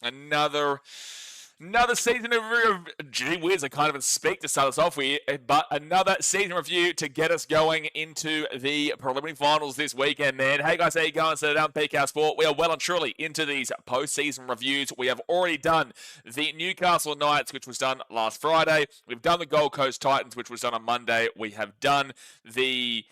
Another season of gee whiz, I can't even speak to start us off with, but another season review to get us going into the preliminary finals this weekend, man. Hey guys, how you going? So down BKR Sport, we are well and truly into these postseason reviews. We have already done the Newcastle Knights, which was done last Friday. We've done the Gold Coast Titans, which was done on Monday. We have done the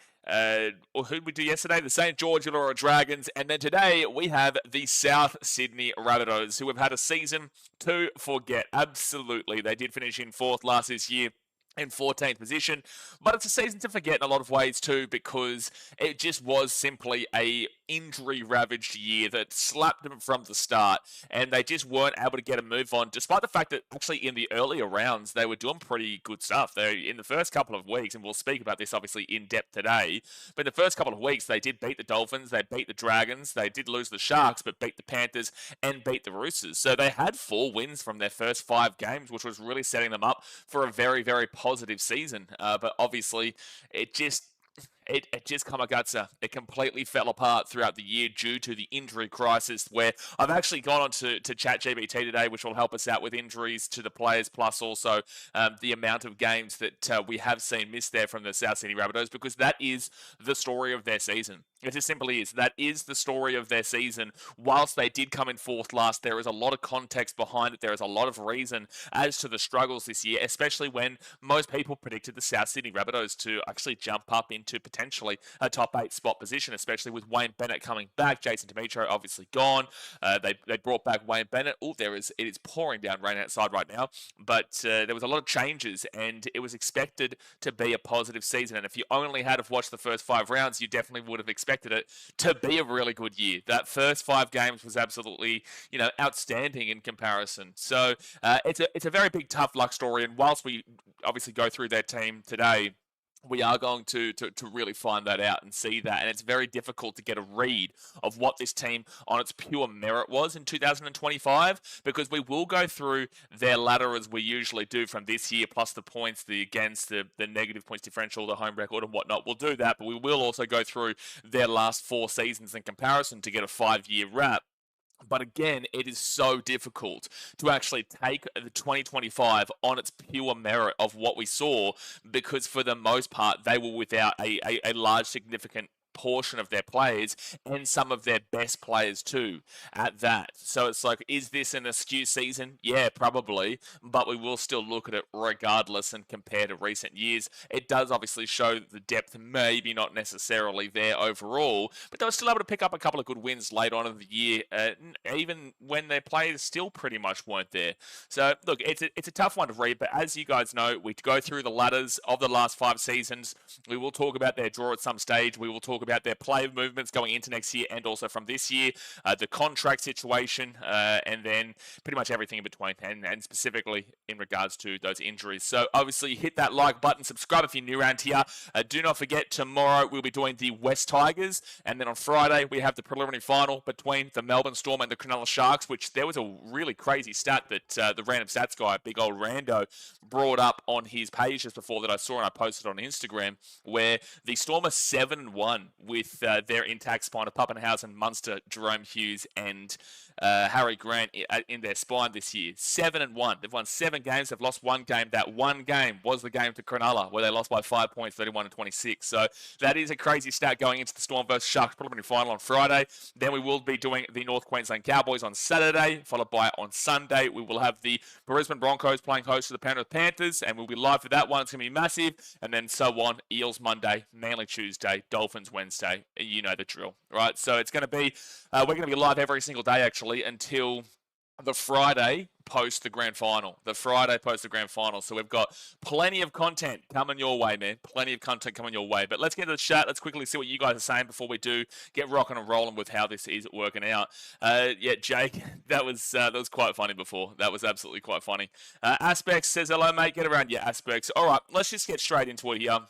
or who did we do yesterday? The St. George Illawarra Dragons. And then today we have the South Sydney Rabbitohs, who have had a season to forget. Absolutely. They did finish in 4th last this year, in 14th position, but it's a season to forget in a lot of ways too, because it just was simply a injury-ravaged year that slapped them from the start, and they just weren't able to get a move on, despite the fact that actually in the earlier rounds, they were doing pretty good stuff. They in the first couple of weeks, and we'll speak about this obviously in depth today, but in the first couple of weeks, they did beat the Dolphins, they beat the Dragons, they did lose the Sharks, but beat the Panthers and beat the Roosters. So they had 4 wins from their first 5 games, which was really setting them up for a very, very positive season. But obviously, it just Kamagutsa, it completely fell apart throughout the year due to the injury crisis, where I've actually gone on to ChatGPT today, which will help us out with injuries to the players, plus also the amount of games that we have seen missed there from the South Sydney Rabbitohs, because that is the story of their season. It just simply is. That is the story of their season. Whilst they did come in 4th last, there is a lot of context behind it. There is a lot of reason as to the struggles this year, especially when most people predicted the South Sydney Rabbitohs to actually jump up into potentially a top 8 spot position, especially with Wayne Bennett coming back. Jason Demetrio obviously gone. They brought back Wayne Bennett. Oh, it is pouring down rain outside right now, but there was a lot of changes, and it was expected to be a positive season. And if you only had have watched the first 5 rounds, you definitely would have expected it to be a really good year. That first 5 games was absolutely, outstanding in comparison. So it's a very big tough luck story. And whilst we obviously go through their team today, we are going to really find that out and see that. And it's very difficult to get a read of what this team on its pure merit was in 2025, because we will go through their ladder as we usually do from this year, plus the points, the against, the negative points differential, the home record and whatnot. We'll do that, but we will also go through their last 4 seasons in comparison to get a 5-year wrap. But again, it is so difficult to actually take the 2025 on its pure merit of what we saw, because for the most part, they were without a large significant portion of their players, and some of their best players too at that. So it's like, is this an askew season? Yeah, probably, but we will still look at it regardless and compare to recent years. It does obviously show that the depth maybe not necessarily there overall, but they were still able to pick up a couple of good wins late on in the year, even when their players still pretty much weren't there. So look, it's a tough one to read, but as you guys know, we go through the ladders of the last 5 seasons. We will talk about their draw at some stage. We will talk about their play movements going into next year and also from this year, the contract situation, and then pretty much everything in between, and specifically in regards to those injuries. So obviously hit that like button, subscribe if you're new around here. Do not forget, tomorrow we'll be doing the West Tigers, and then on Friday we have the preliminary final between the Melbourne Storm and the Cronulla Sharks, which there was a really crazy stat that the random stats guy, big old Rando, brought up on his page just before that I saw, and I posted on Instagram, where the Storm are 7-1 with their intact spine of Pappenhausen, Munster, Jerome Hughes, and Harry Grant in their spine this year. 7-1. They've won 7 games. They've lost 1 game. That 1 game was the game to Cronulla, where they lost by 5 points, 31-26. So that is a crazy stat going into the Storm versus Sharks preliminary final on Friday. Then we will be doing the North Queensland Cowboys on Saturday, followed by on Sunday we will have the Brisbane Broncos playing host to the Penrith Panthers, and we'll be live for that one. It's going to be massive. And then so on. Eels Monday, Manly Tuesday, Dolphins Wednesday. You know the drill, right? So it's going to be, we're going to be live every single day actually until the Friday post the grand final. So we've got plenty of content coming your way, man. Plenty of content coming your way. But let's get to the chat. Let's quickly see what you guys are saying before we do get rocking and rolling with how this is working out. Yeah, Jake, that was quite funny before. That was absolutely quite funny. Aspects says hello, mate. Get around your Aspects. All right, let's just get straight into it here.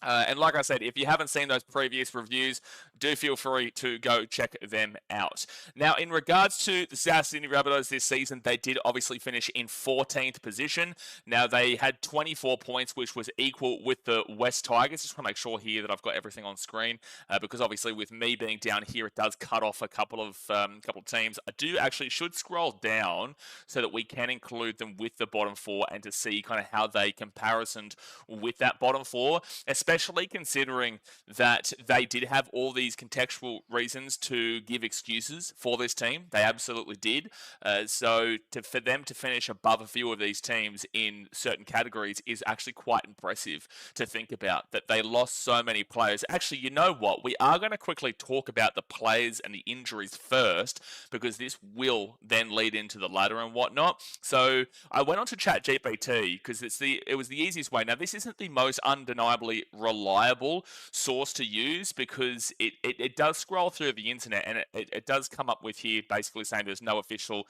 And like I said, if you haven't seen those previous reviews, do feel free to go check them out. Now, in regards to the South Sydney Rabbitohs this season, they did obviously finish in 14th position. Now, they had 24 points, which was equal with the West Tigers. Just want to make sure here that I've got everything on screen, because obviously with me being down here, it does cut off a couple of teams. I should scroll down so that we can include them with the bottom four and to see kind of how they comparisoned with that bottom four, especially considering that they did have all these contextual reasons to give excuses for this team. They absolutely did. For them to finish above a few of these teams in certain categories is actually quite impressive to think about, that they lost so many players. Actually, you know what? We are going to quickly talk about the players and the injuries first, because this will then lead into the ladder and whatnot. So I went on to ChatGPT because it was the easiest way. Now, this isn't the most undeniably reliable source to use, because it does scroll through the internet and it does come up with here basically saying there's no official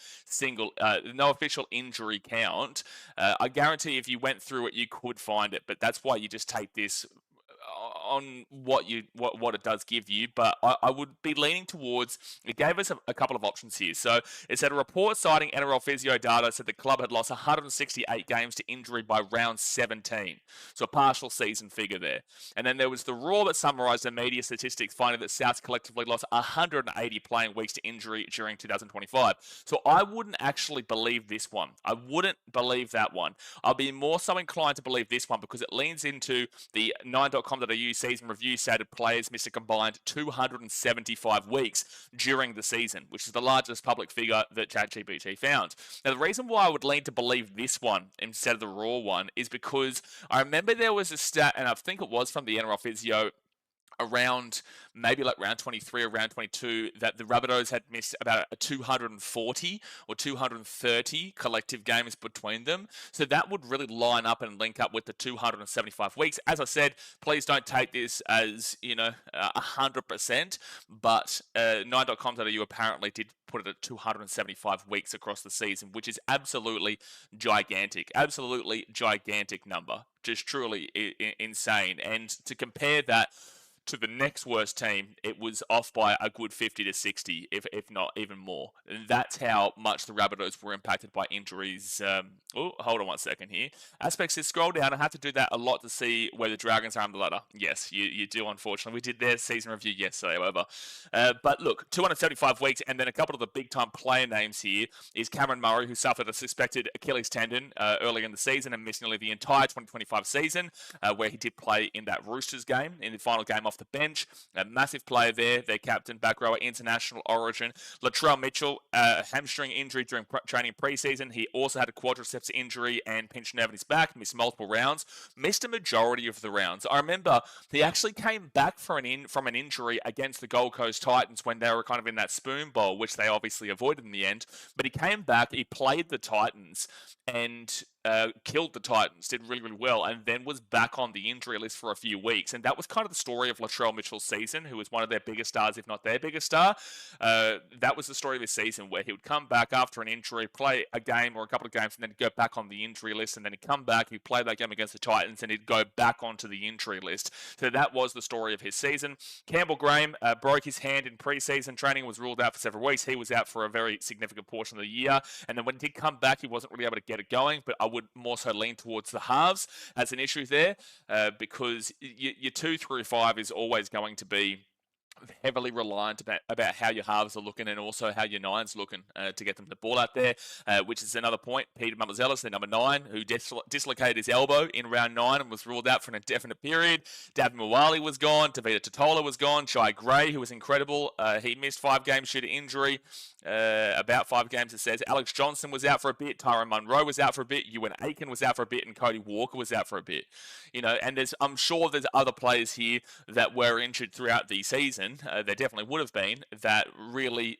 injury count. I guarantee if you went through it, you could find it, but that's why you just take this on what it does give you. But I would be leaning towards, it gave us a couple of options here. So it said a report citing NRL physio data said the club had lost 168 games to injury by round 17. So a partial season figure there. And then there was the Raw that summarised the media statistics, finding that South collectively lost 180 playing weeks to injury during 2025. So I wouldn't actually believe this one. I wouldn't believe that one. I'll be more so inclined to believe this one because it leans into the 9.com.au season review stated players missed a combined 275 weeks during the season, which is the largest public figure that ChatGPT found. Now, the reason why I would lean to believe this one instead of the Raw one is because I remember there was a stat, and I think it was from the NRL physio, around maybe like round 23 or round 22, that the Rabbitohs had missed about 240 or 230 collective games between them. So that would really line up and link up with the 275 weeks. As I said, please don't take this as 100%, but 9.com.au apparently did put it at 275 weeks across the season, which is absolutely gigantic number, just truly insane. And to compare that to the next worst team, it was off by a good 50 to 60, if not even more. And that's how much the Rabbitohs were impacted by injuries. Hold on one second here. Aspects is scroll down. I have to do that a lot to see where the Dragons are on the ladder. Yes, you do, unfortunately. We did their season review yesterday, however. But look, 275 weeks, and then a couple of the big-time player names here is Cameron Murray, who suffered a suspected Achilles tendon early in the season and missed nearly the entire 2025 season, where he did play in that Roosters game, in the final game off the bench. A massive player there, their captain, back rower, international origin. Latrell Mitchell, hamstring injury during training preseason. He also had a quadriceps injury and pinched nerve in his back, missed multiple rounds, missed a majority of the rounds. I remember he actually came back from an injury against the Gold Coast Titans when they were kind of in that spoon bowl, which they obviously avoided in the end. But he came back, he played the Titans and killed the Titans, did really, really well, and then was back on the injury list for a few weeks. And that was kind of the story of Latrell Mitchell's season, who was one of their biggest stars, if not their biggest star. That was the story of his season, where he would come back after an injury, play a game or a couple of games, and then go back on the injury list, and then he'd come back, he'd play that game against the Titans, and he'd go back onto the injury list. So that was the story of his season. Campbell Graham broke his hand in preseason training, was ruled out for several weeks. He was out for a very significant portion of the year, and then when he did come back, he wasn't really able to get it going, but I would more so lean towards the halves as an issue there, because your 2 through 5 is always going to be heavily reliant about how your halves are looking and also how your nines looking to get them the ball out there, which is another point. Peter Mamazelis, the number 9, who dislocated his elbow in round 9 and was ruled out for an indefinite period. Davin Muwali was gone. Tavita Totola was gone. Shai Gray, who was incredible, he missed 5 games due to injury. About 5 games, it says. Alex Johnson was out for a bit. Tyrone Munro was out for a bit. Ewan Aiken was out for a bit, and Cody Walker was out for a bit. And I'm sure there's other players here that were injured throughout the season. There definitely would have been, that really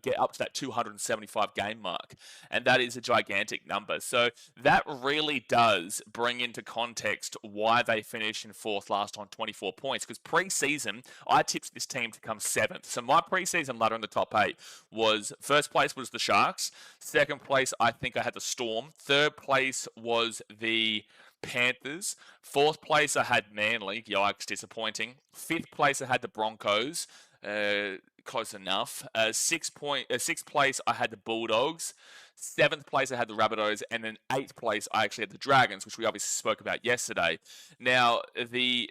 get up to that 275 game mark. And that is a gigantic number. So that really does bring into context why they finished in 4th last on 24 points. Because pre-season, I tipped this team to come 7th. So my pre-season ladder in the top 8 was, first place was the Sharks. Second place, I think I had the Storm. Third place was the Panthers. 4th place, I had Manly. Yikes, disappointing. 5th place, I had the Broncos. Close enough. 6th place, I had the Bulldogs. 7th place, I had the Rabbitohs, and then 8th place, I actually had the Dragons, which we obviously spoke about yesterday. Now, the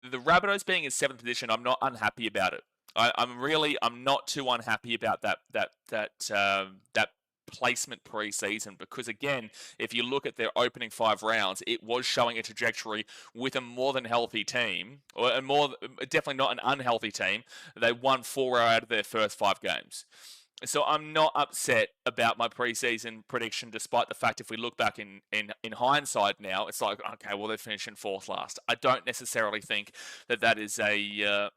Rabbitohs being in 7th position, I'm not unhappy about it. I'm not too unhappy about that placement pre-season, because again, if you look at their opening 5 rounds, it was showing a trajectory with a more than healthy team, or definitely not an unhealthy team. They won 4 out of their first 5 games. So I'm not upset about my preseason prediction, despite the fact if we look back in hindsight now, it's like, okay, well, they're finishing 4th last. I don't necessarily think that is a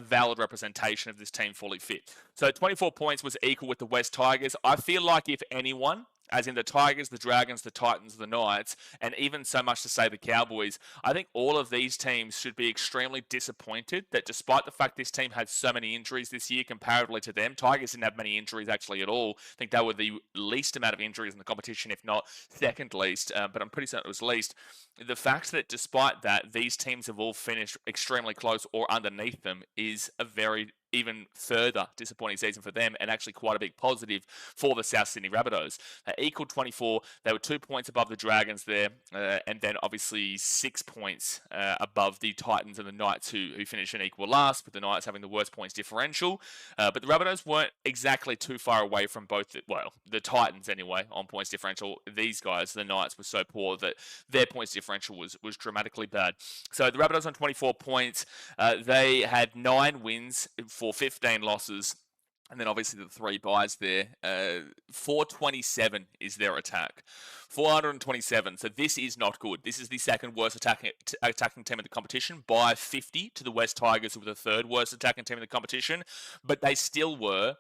valid representation of this team fully fit. So 24 points was equal with the West Tigers. I feel like if anyone, as in the Tigers, the Dragons, the Titans, the Knights, and even so much to say the Cowboys, I think all of these teams should be extremely disappointed that despite the fact this team had so many injuries this year comparatively to them, Tigers didn't have many injuries actually at all. I think they were the least amount of injuries in the competition, if not second least, but I'm pretty certain it was least. The fact that despite that, these teams have all finished extremely close or underneath them is a very even further disappointing season for them, and actually quite a big positive for the South Sydney Rabbitohs. They equaled 24. They were 2 points above the Dragons there, and then obviously 6 points above the Titans and the Knights, who finished in equal last, with the Knights having the worst points differential. But the Rabbitohs weren't exactly too far away from both, the Titans anyway, on points differential. These guys, the Knights, were so poor that their points differential was dramatically bad. So the Rabbitohs on 24 points. They had 9 wins for 15 losses, and then obviously the 3 buys there. 427 is their attack. 427. So this is not good. This is the second worst attacking team in the competition, by 50 to the West Tigers, who were the 3rd worst attacking team in the competition. But they still were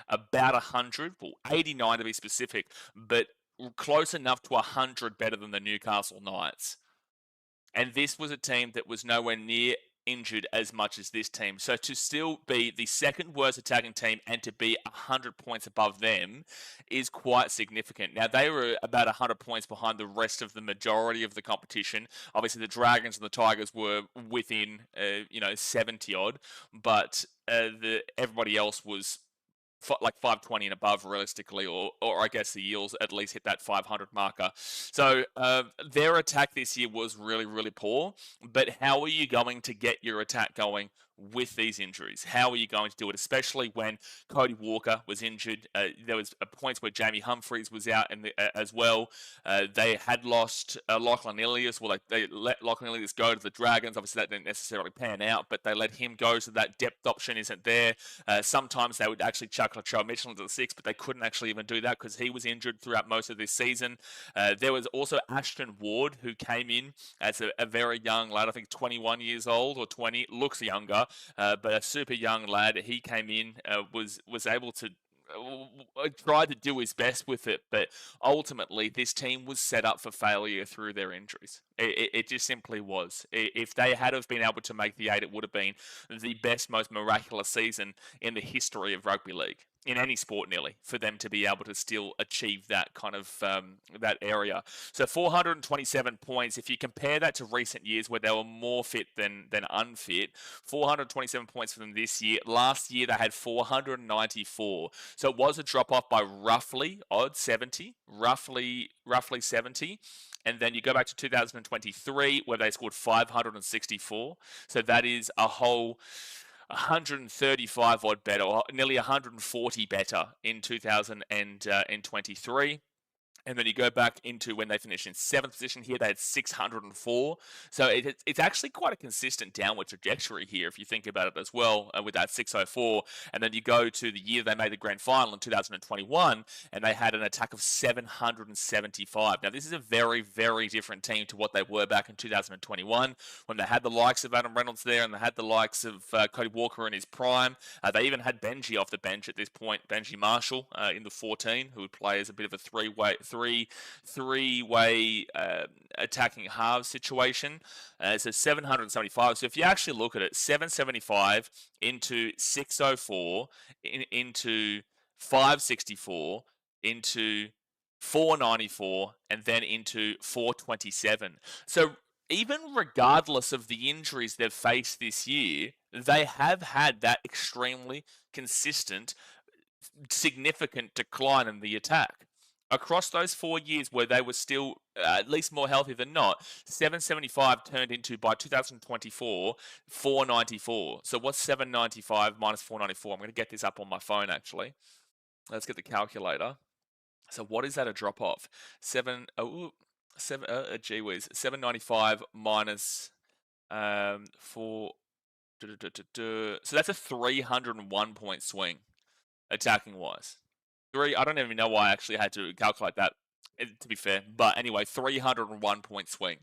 about 100, well, 89 to be specific, but close enough to 100 better than the Newcastle Knights. And this was a team that was nowhere near injured as much as this team. So to still be the 2nd worst attacking team and to be 100 points above them is quite significant. Now, they were about 100 points behind the rest of the majority of the competition. Obviously, the Dragons and the Tigers were within, 70 odd, but everybody else was like 520 and above realistically, or I guess the Eels at least hit that 500 marker. So their attack this year was really, really poor. But how are you going to get your attack going with these injuries? How are you going to do it, especially when Cody Walker was injured? There was points where Jamie Humphries was out as well. They had lost Lachlan Ilias. Well, they let Lachlan Ilias go to the Dragons. Obviously, that didn't necessarily pan out, but they let him go, so that depth option isn't there. Sometimes they would actually chuck Latrell Mitchell into the 6, but they couldn't actually even do that because he was injured throughout most of this season. There was also Ashton Ward, who came in as a very young lad, I think 21 years old or 20, looks younger. But a super young lad, he came in, was able to try to do his best with it, but ultimately this team was set up for failure through their injuries. It just simply was. If they had have been able to make the 8, it would have been the best, most miraculous season in the history of rugby league, in any sport nearly, for them to be able to still achieve that kind of that area. So 427 points. If you compare that to recent years where they were more fit than unfit, 427 points for them this year. Last year they had 494. So it was a drop off by roughly 70. And then you go back to 2023 where they scored 564. So that is a whole 135 odd better, or nearly 140 better in 2023. And then you go back into when they finished in 7th position here, they had 604. So it's actually quite a consistent downward trajectory here, if you think about it as well, with that 604. And then you go to the year they made the grand final in 2021, and they had an attack of 775. Now, this is a very, very different team to what they were back in 2021, when they had the likes of Adam Reynolds there, and they had the likes of Cody Walker in his prime. They even had Benji off the bench at this point, Benji Marshall in the 14, who would play as a bit of a three-way attacking halves situation. So 775. So if you actually look at it, 775 into 604 into 564 into 494, and then into 427. So even regardless of the injuries they've faced this year, they have had that extremely consistent, significant decline in the attack. Across those 4 years where they were still at least more healthy than not, 775 turned into, by 2024, 494. So what's 795 minus 494? I'm going to get this up on my phone, actually. Let's get the calculator. So what is that a drop off? Gee whiz, 795 minus 4. So that's a 301 point swing, attacking wise. I don't even know why I actually had to calculate that, to be fair. But anyway, 301 point swing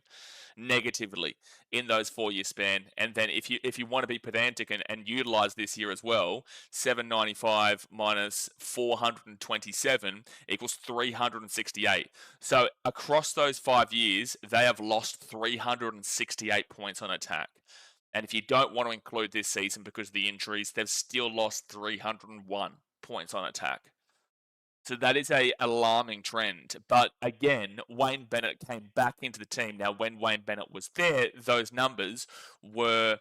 negatively in those 4-year span. And then if you want to be pedantic and utilize this year as well, 795 minus 427 equals 368. So across those 5 years, they have lost 368 points on attack. And if you don't want to include this season because of the injuries, they've still lost 301 points on attack. So that is a alarming trend. But again, Wayne Bennett came back into the team. Now, when Wayne Bennett was there, those numbers were...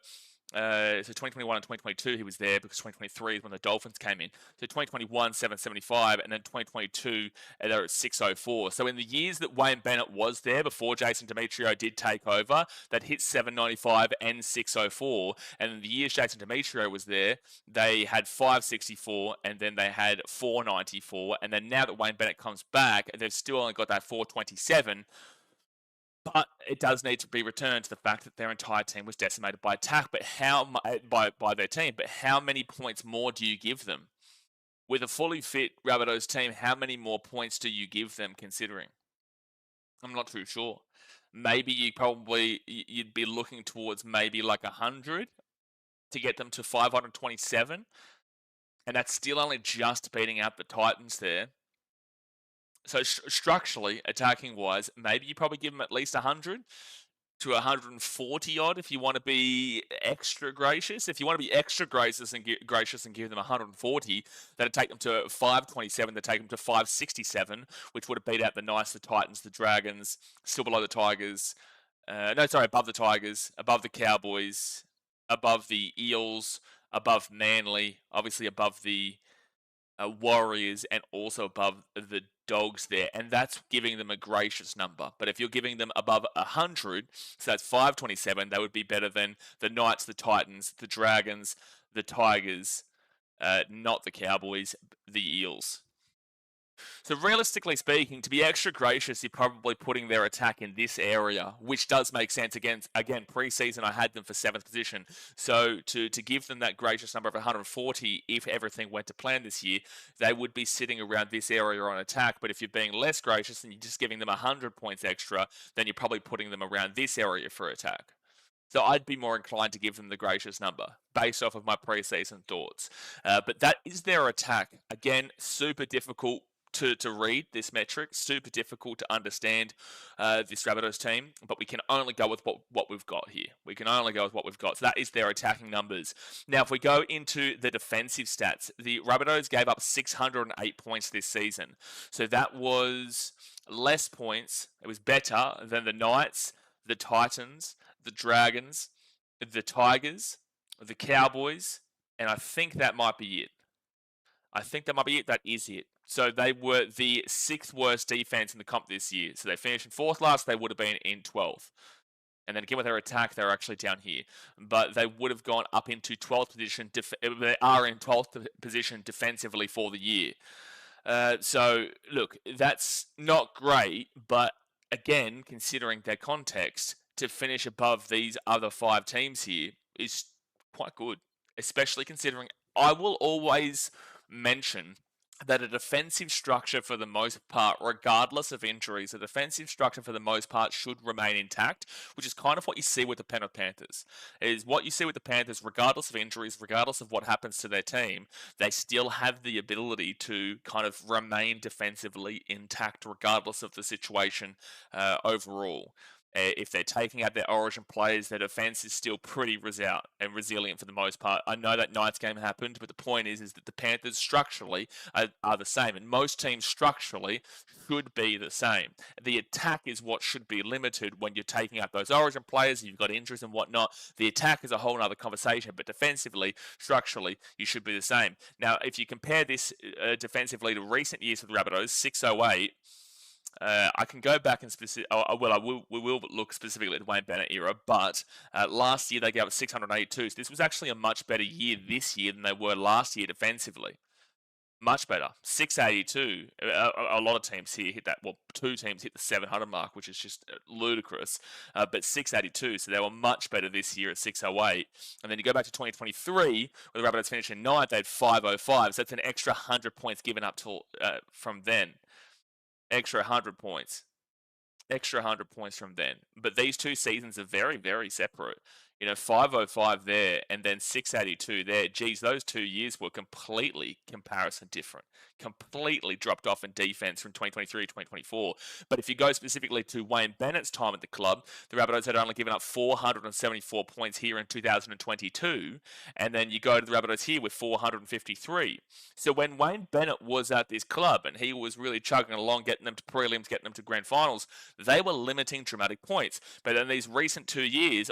so 2021 and 2022, he was there because 2023 is when the Dolphins came in. So 2021, 775, and then 2022, they're at 604. So in the years that Wayne Bennett was there, before Jason Demetriou did take over, that hit 795 and 604. And in the years Jason Demetriou was there, they had 564, and then they had 494. And then now that Wayne Bennett comes back, they've still only got that 427. But it does need to be returned to the fact that their entire team was decimated by attack, but by their team. But how many points more do you give them? With a fully fit Rabbitohs team, how many more points do you give them, considering? I'm not too sure. Maybe you'd be looking towards maybe like 100 to get them to 527. And that's still only just beating out the Titans there. So structurally, attacking-wise, maybe you probably give them at least 100 to 140 odd if you want to be extra gracious. If you want to be extra gracious and give them 140, that'd take them to 527. That'd take them to 567, which would have beat out the Knights, the Titans, the Dragons, still below the Tigers. Above the Tigers, above the Cowboys, above the Eels, above Manly, obviously above the Warriors, and also above the Dogs there, and that's giving them a gracious number. But if you're giving them above 100, so that's 527, that would be better than the Knights, the Titans, the Dragons, the Tigers, not the Cowboys, the Eels. So realistically speaking, to be extra gracious, you're probably putting their attack in this area, which does make sense. Again, pre-season I had them for 7th position. So to give them that gracious number of 140, if everything went to plan this year, they would be sitting around this area on attack. But if you're being less gracious and you're just giving them 100 points extra, then you're probably putting them around this area for attack. So I'd be more inclined to give them the gracious number based off of my pre-season thoughts. But that is their attack. Again, super difficult to read this metric, super difficult to understand this Rabbitohs team, but we can only go with what we've got here. We can only go with what we've got. So that is their attacking numbers. Now, if we go into the defensive stats, the Rabbitohs gave up 608 points this season. So that was less points. It was better than the Knights, the Titans, the Dragons, the Tigers, the Cowboys, and I think that might be it. That is it. So they were the 6th worst defense in the comp this year. So they finished in 4th last. They would have been in 12th. And then again with their attack, they're actually down here. But they would have gone up into 12th position. They are in 12th position defensively for the year. So, look, that's not great. But again, considering their context, to finish above these other 5 teams here is quite good. Especially considering I will always mention that a defensive structure for the most part, regardless of injuries, a defensive structure for the most part should remain intact, which is kind of what you see with the Penrith Panthers. Is what you see with the Panthers, regardless of injuries, regardless of what happens to their team, they still have the ability to kind of remain defensively intact regardless of the situation overall. If they're taking out their origin players, their defense is still pretty resilient for the most part. I know that Knights game happened, but the point is that the Panthers structurally are the same, and most teams structurally should be the same. The attack is what should be limited when you're taking out those origin players, you've got injuries and whatnot. The attack is a whole other conversation, but defensively, structurally, you should be the same. Now, if you compare this defensively to recent years for the Rabbitohs, 608, I can go back and we will look specifically at the Wayne Bennett era, but last year they gave up 682. So this was actually a much better year this year than they were last year defensively. Much better. 682. A lot of teams here hit that. Well, 2 teams hit the 700 mark, which is just ludicrous. But 682, so they were much better this year at 608. And then you go back to 2023, where the Rabbitohs finished in 9th, they had 505. So that's an extra 100 points given up from then. Extra 100 points. Extra 100 points from then. But these 2 seasons are very, very separate. 505 there and then 682 there. Geez, those 2 years were completely comparison different. Completely dropped off in defense from 2023 to 2024. But if you go specifically to Wayne Bennett's time at the club, the Rabbitohs had only given up 474 points here in 2022. And then you go to the Rabbitohs here with 453. So when Wayne Bennett was at this club and he was really chugging along, getting them to prelims, getting them to grand finals, they were limiting dramatic points. But in these recent 2 years,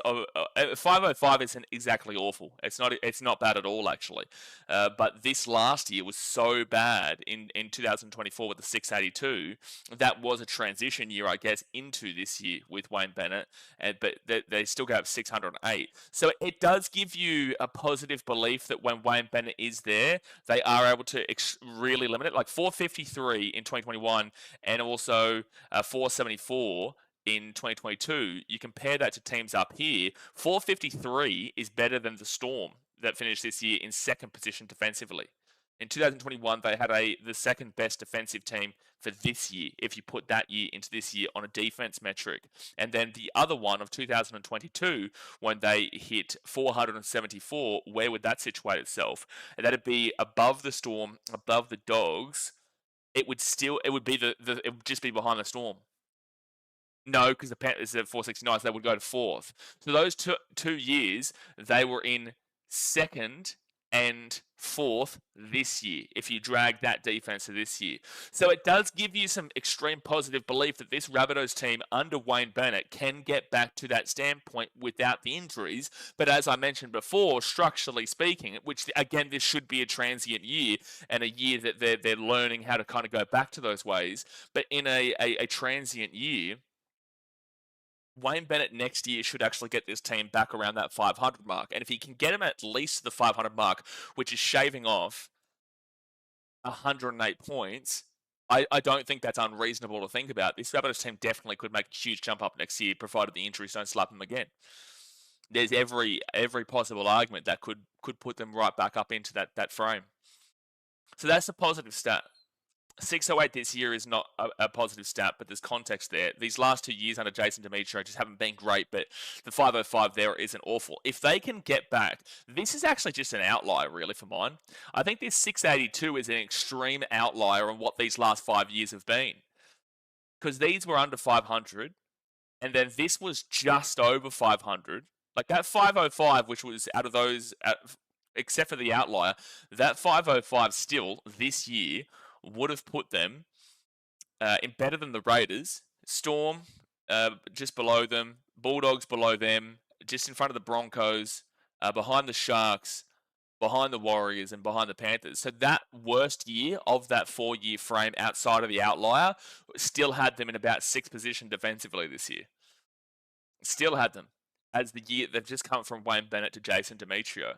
505 isn't exactly awful. It's not bad at all, actually. But this last year was so bad in 2024 with the 682. That was a transition year, I guess, into this year with Wayne Bennett. But they still go up 608. So it does give you a positive belief that when Wayne Bennett is there, they are able to really limit it. Like 453 in 2021 and also 474 in 2022, you compare that to teams up here, 453 is better than the Storm that finished this year in 2nd position defensively. In 2021, they had the 2nd best defensive team for this year, if you put that year into this year on a defense metric. And then the other one of 2022, when they hit 474, where would that situate itself? And that'd be above the Storm, above the Dogs. It would just be behind the Storm. No, because the Panthers at 469, so they would go to 4th. So those 2 years, they were in 2nd and 4th this year, if you drag that defense to this year. So it does give you some extreme positive belief that this Rabbitohs team under Wayne Bennett can get back to that standpoint without the injuries. But as I mentioned before, structurally speaking, which again, this should be a transient year and a year that they're learning how to kind of go back to those ways. But in a transient year, Wayne Bennett next year should actually get this team back around that 500 mark. And if he can get him at least to the 500 mark, which is shaving off 108 points, I don't think that's unreasonable to think about. This Rabbitohs team definitely could make a huge jump up next year, provided the injuries don't slap them again. There's every possible argument that could put them right back up into that frame. So that's a positive stat. 608 this year is not a positive stat, but there's context there. These last 2 years under Jason Demetriou just haven't been great, but the 505 there isn't awful. If they can get back, this is actually just an outlier, really, for mine. I think this 682 is an extreme outlier on what these last 5 years have been. Because these were under 500, and then this was just over 500. Like that 505, which was out of those, except for the outlier, that 505 still, this year, would have put them in better than the Raiders, Storm just below them, Bulldogs below them, just in front of the Broncos, behind the Sharks, behind the Warriors, and behind the Panthers. So that worst year of that 4-year frame outside of the outlier still had them in about 6th position defensively this year. Still had them as the year they've just come from Wayne Bennett to Jason Demetriou.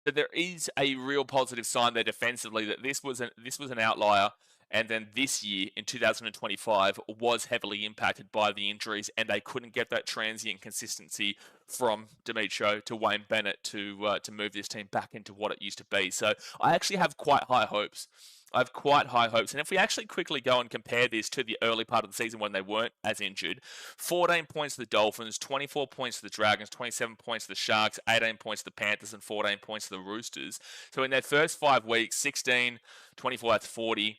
So there is a real positive sign there defensively that this was an outlier, and then this year in 2025 was heavily impacted by the injuries, and they couldn't get that transient consistency from Demetriou to Wayne Bennett to move this team back into what it used to be. So I actually have quite high hopes. I have quite high hopes. And if we actually quickly go and compare this to the early part of the season when they weren't as injured, 14 points to the Dolphins, 24 points to the Dragons, 27 points to the Sharks, 18 points to the Panthers, and 14 points to the Roosters. So in their first 5 weeks, 16, 24, that's 40.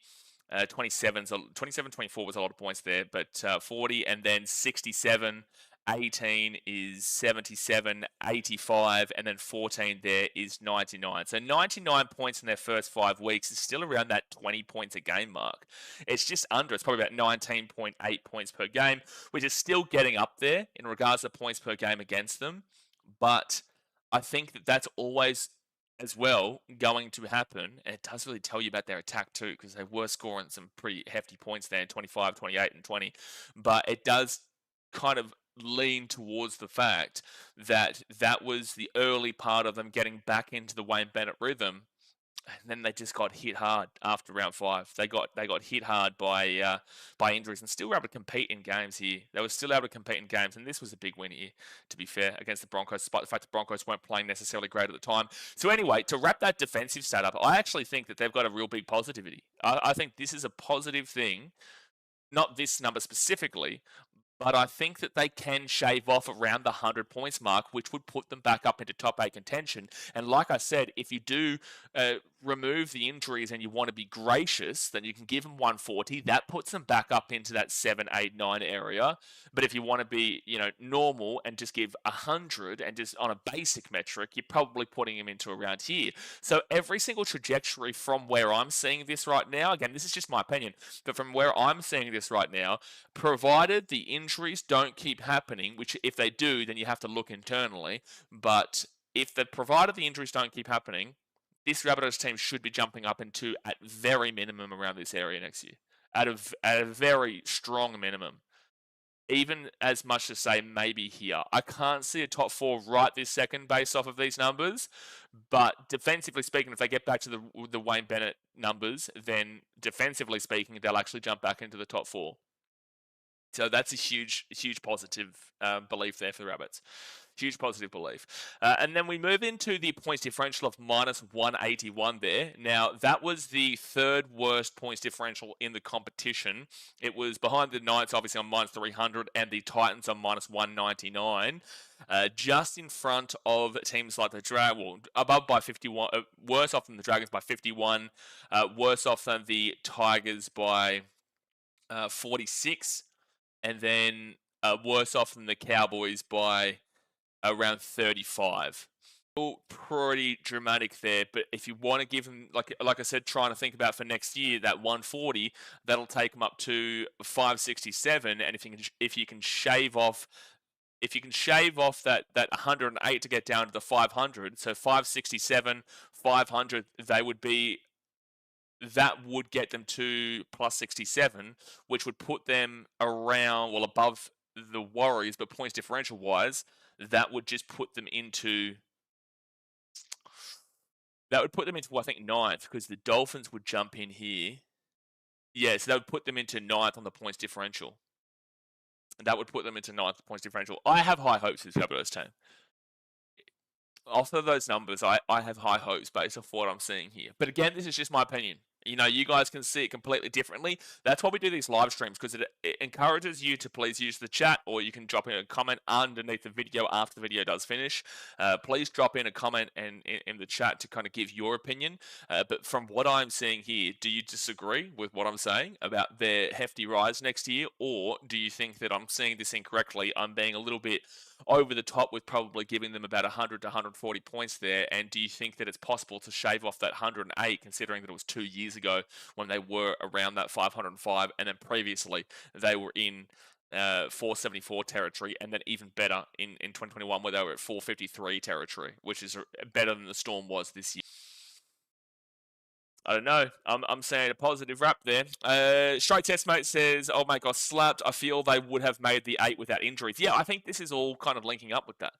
27, 24 was a lot of points there, but 40 and then 67 18 is 77, 85, and then 14 there is 99. So 99 points in their first 5 weeks is still around that 20 points a game mark. It's just under. It's probably about 19.8 points per game, which is still getting up there in regards to points per game against them. But I think that that's always as well going to happen, and it does really tell you about their attack too, because they were scoring some pretty hefty points there, 25, 28, and 20. But it does kind of lean towards the fact that that was the early part of them getting back into the Wayne Bennett rhythm, and then they just got hit hard after round 5. They got hit hard by injuries, and still were able to compete in games here. They were still able to compete in games, and this was a big win here, to be fair, against the Broncos, despite the fact the Broncos weren't playing necessarily great at the time. So anyway, to wrap that defensive stat up, I actually think that they've got a real big positivity. I think this is a positive thing, not this number specifically, but I think that they can shave off around the 100 points mark, which would put them back up into top 8 contention. And like I said, if you do remove the injuries and you want to be gracious, then you can give them 140. That puts them back up into that 7, 8, 9 area. But if you want to be, normal and just give 100 and just on a basic metric, you're probably putting them into around here. So every single trajectory from where I'm seeing this right now, again, this is just my opinion, but from where I'm seeing this right now, provided the injuries don't keep happening, which if they do, then you have to look internally. But if provided the injuries don't keep happening, this Rabbitohs team should be jumping up into, at very minimum, around this area next year. At a very strong minimum. Even as much to say maybe here. I can't see a top 4 right this second based off of these numbers, but defensively speaking, if they get back to the Wayne Bennett numbers, then defensively speaking, they'll actually jump back into the top 4. So that's a huge positive belief there for the Rabbits. Huge positive belief. And then we move into the points differential of minus 181 there. Now, that was the 3rd worst points differential in the competition. It was behind the Knights, obviously, on minus 300, and the Titans on minus 199. Just in front of teams like the Dragons, well, above by 51, worse off than the Dragons by 51, worse off than the Tigers by 46, and then worse off than the Cowboys by around 35. All pretty dramatic there, but if you want to give them, like I said, trying to think about for next year, that 140, that'll take them up to 567, and if you can shave off that 108 to get down to the 500, so 567, 500, that would get them to plus 67, which would put them around, well, above the Warriors, but points differential wise, that would just put them into, I think, 9th, because the Dolphins would jump in here. Yeah, so that would put them into 9th on the points differential. And that would put them into 9th points differential. I have high hopes for this Rabbitohs team. Off of those numbers, I have high hopes based off what I'm seeing here. But again, this is just my opinion. You guys can see it completely differently. That's why we do these live streams, because it encourages you to please use the chat, or you can drop in a comment underneath the video after the video does finish. Please drop in a comment in the chat to kind of give your opinion. But from what I'm seeing here, do you disagree with what I'm saying about their hefty rise next year, or do you think that I'm seeing this incorrectly? I'm being a little bit over the top with probably giving them about 100 to 140 points there, and do you think that it's possible to shave off that 108, considering that it was 2 years ago when they were around that 505, and then previously they were in 474 territory, and then even better in 2021 where they were at 453 territory, which is better than the Storm was this year. I don't know. I'm saying a positive wrap there. Straight Testmate says, "Oh my God, slapped. I feel they would have made the 8 without injuries." Yeah, I think this is all kind of linking up with that.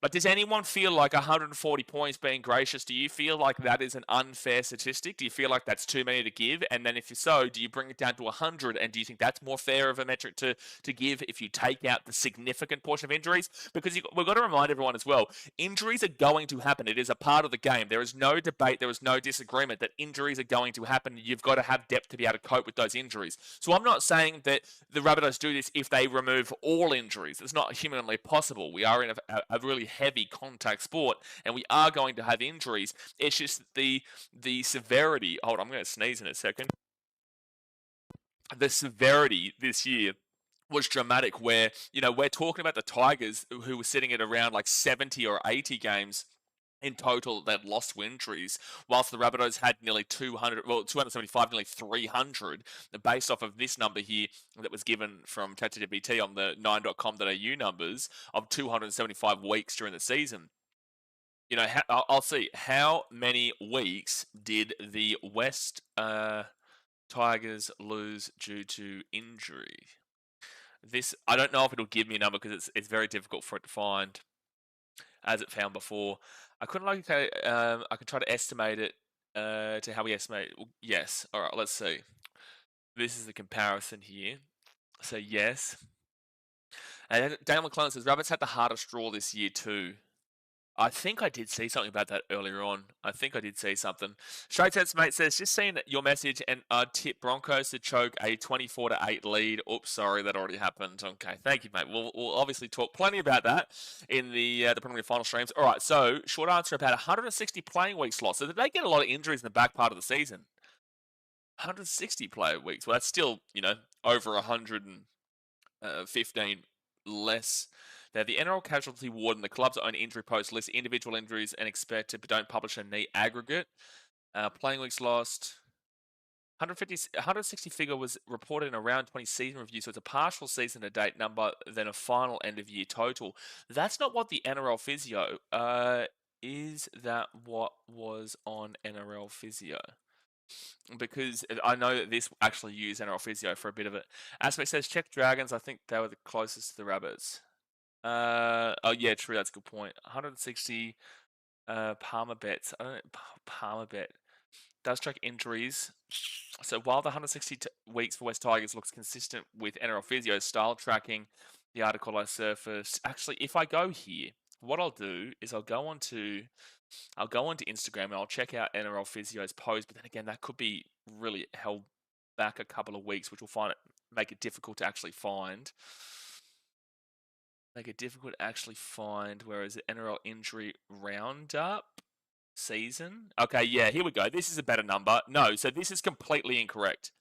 But does anyone feel like 140 points being gracious? Do you feel like that is an unfair statistic? Do you feel like that's too many to give? And then if so, do you bring it down to 100? And do you think that's more fair of a metric to give if you take out the significant portion of injuries? Because we've got to remind everyone as well, injuries are going to happen. It is a part of the game. There is no debate. There is no disagreement that injuries are going to happen. You've got to have depth to be able to cope with those injuries. So I'm not saying that the Rabbitohs do this if they remove all injuries. It's not humanly possible. We are in a really heavy contact sport, and we are going to have injuries. It's just the severity. Hold on, I'm going to sneeze in a second. The severity this year was dramatic where, we're talking about the Tigers who were sitting at around like 70 or 80 games in total that lost to injuries, whilst the Rabbitohs had nearly 275, nearly 300, based off of this number here that was given from ChatGPT on the 9.com.au numbers of 275 weeks during the season. I'll see, how many weeks did the West Tigers lose due to injury? This, I don't know if it'll give me a number because it's very difficult for it to find, as it found before. I couldn't I could try to estimate it to how we estimate. Yes. All right. Let's see. This is the comparison here. So yes. And Daniel McClellan says Rabbits had the hardest draw this year too. I think I did see something about that earlier on. I think I did see something. Straight Sense Mate says, just seen your message and tip Broncos to choke a 24-8 lead. Oops, sorry, that already happened. Okay, thank you, mate. We'll obviously talk plenty about that in the preliminary final streams. All right, so short answer, about 160 playing week slots. So did they get a lot of injuries in the back part of the season? 160 player weeks. Well, that's still, over 115 less. Now, the NRL casualty ward and the club's own injury post lists individual injuries and expected but don't publish a knee aggregate. Playing weeks lost. 160 figure was reported in a round 20 season review, so it's a partial season to date number than a final end of year total. That's not what the NRL physio. Is that what was on NRL physio? Because I know that this actually used NRL physio for a bit of it. Aspect says check Dragons. I think they were the closest to the Rabbits. Oh yeah, true. That's a good point. 160 Palmer bets. I don't know, Palmer bet does track injuries. So while the 160 weeks for West Tigers looks consistent with NRL physio style tracking, the article I surfaced. Actually, if I go here, what I'll do is I'll go onto Instagram and I'll check out NRL physio's post. But then again, that could be really held back a couple of weeks, which will make it difficult to actually find. Whereas the NRL injury roundup season. Okay, yeah, here we go. This is a better number. No, so this is completely incorrect.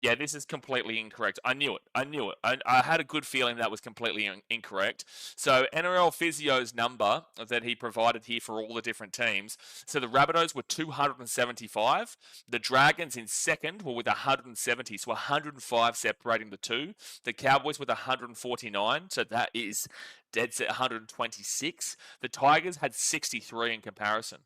Yeah, this is completely incorrect. I knew it. I had a good feeling that was completely incorrect. So NRL Physio's number that he provided here for all the different teams. So the Rabbitohs were 275. The Dragons in second were with 170. So 105 separating the two. The Cowboys with 149. So that is dead set 126. The Tigers had 63 in comparison.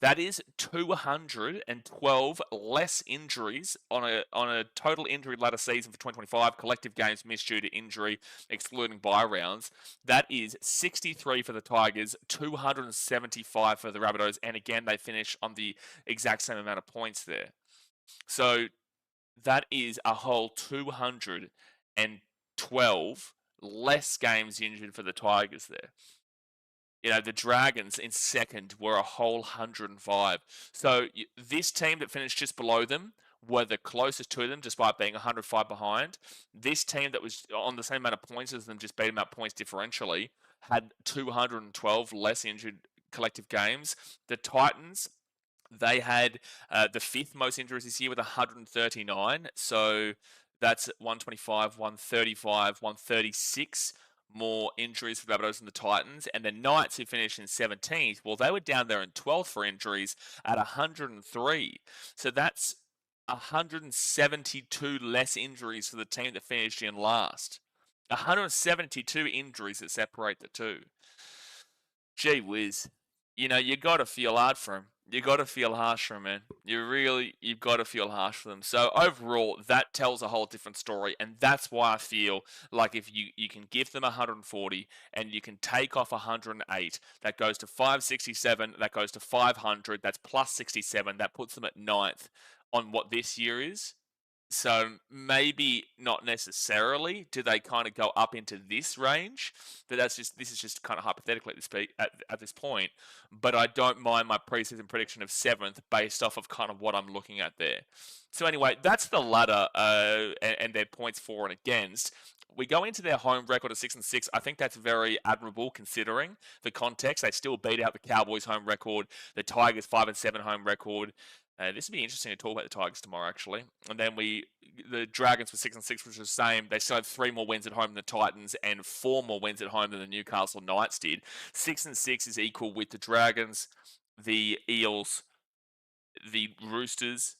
That is 212 less injuries on a total injury ladder season for 2025. Collective games missed due to injury, excluding bye rounds. That is 63 for the Tigers, 275 for the Rabbitohs, and again they finish on the exact same amount of points there. So that is a whole 212 less games injured for the Tigers there. The Dragons in second were a whole 105. So this team that finished just below them were the closest to them, despite being 105 behind. This team that was on the same amount of points as them, just beat them up points differentially, had 212 less injured collective games. The Titans, they had the fifth most injuries this year with 139. So that's 125, 135, 136 more injuries for the Rabbitohs and the Titans. And the Knights, who finished in 17th, well, they were down there in 12th for injuries at 103. So that's 172 less injuries for the team that finished in last. 172 injuries that separate the two. Gee whiz. You got to feel hard for him. You got to feel harsh for them, man. You've got to feel harsh for them. So overall, that tells a whole different story, and that's why I feel like if you can give them 140 and you can take off 108, that goes to 567, that goes to 500, that's plus 67, that puts them at 9th on what this year is. So maybe not necessarily do they kind of go up into this range, but this is just kind of hypothetically at this point. But I don't mind my preseason prediction of 7th based off of kind of what I'm looking at there. So anyway, that's the ladder and their points for and against. We go into their home record of 6-6. I think that's very admirable considering the context. They still beat out the Cowboys' home record, the Tigers' 5-7 home record. This would be interesting to talk about the Tigers tomorrow, actually. And then the Dragons were 6-6, which is the same. They still have 3 more wins at home than the Titans and 4 more wins at home than the Newcastle Knights did. 6-6 is equal with the Dragons, the Eels, the Roosters,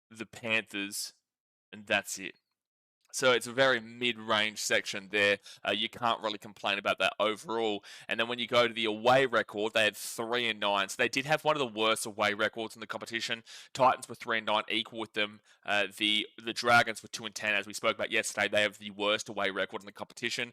the Panthers, and that's it. So it's a very mid-range section there. You can't really complain about that overall. And then when you go to the away record, they had 3-9. So they did have one of the worst away records in the competition. Titans were 3-9, equal with them. The Dragons were 2-10, as we spoke about yesterday. They have the worst away record in the competition.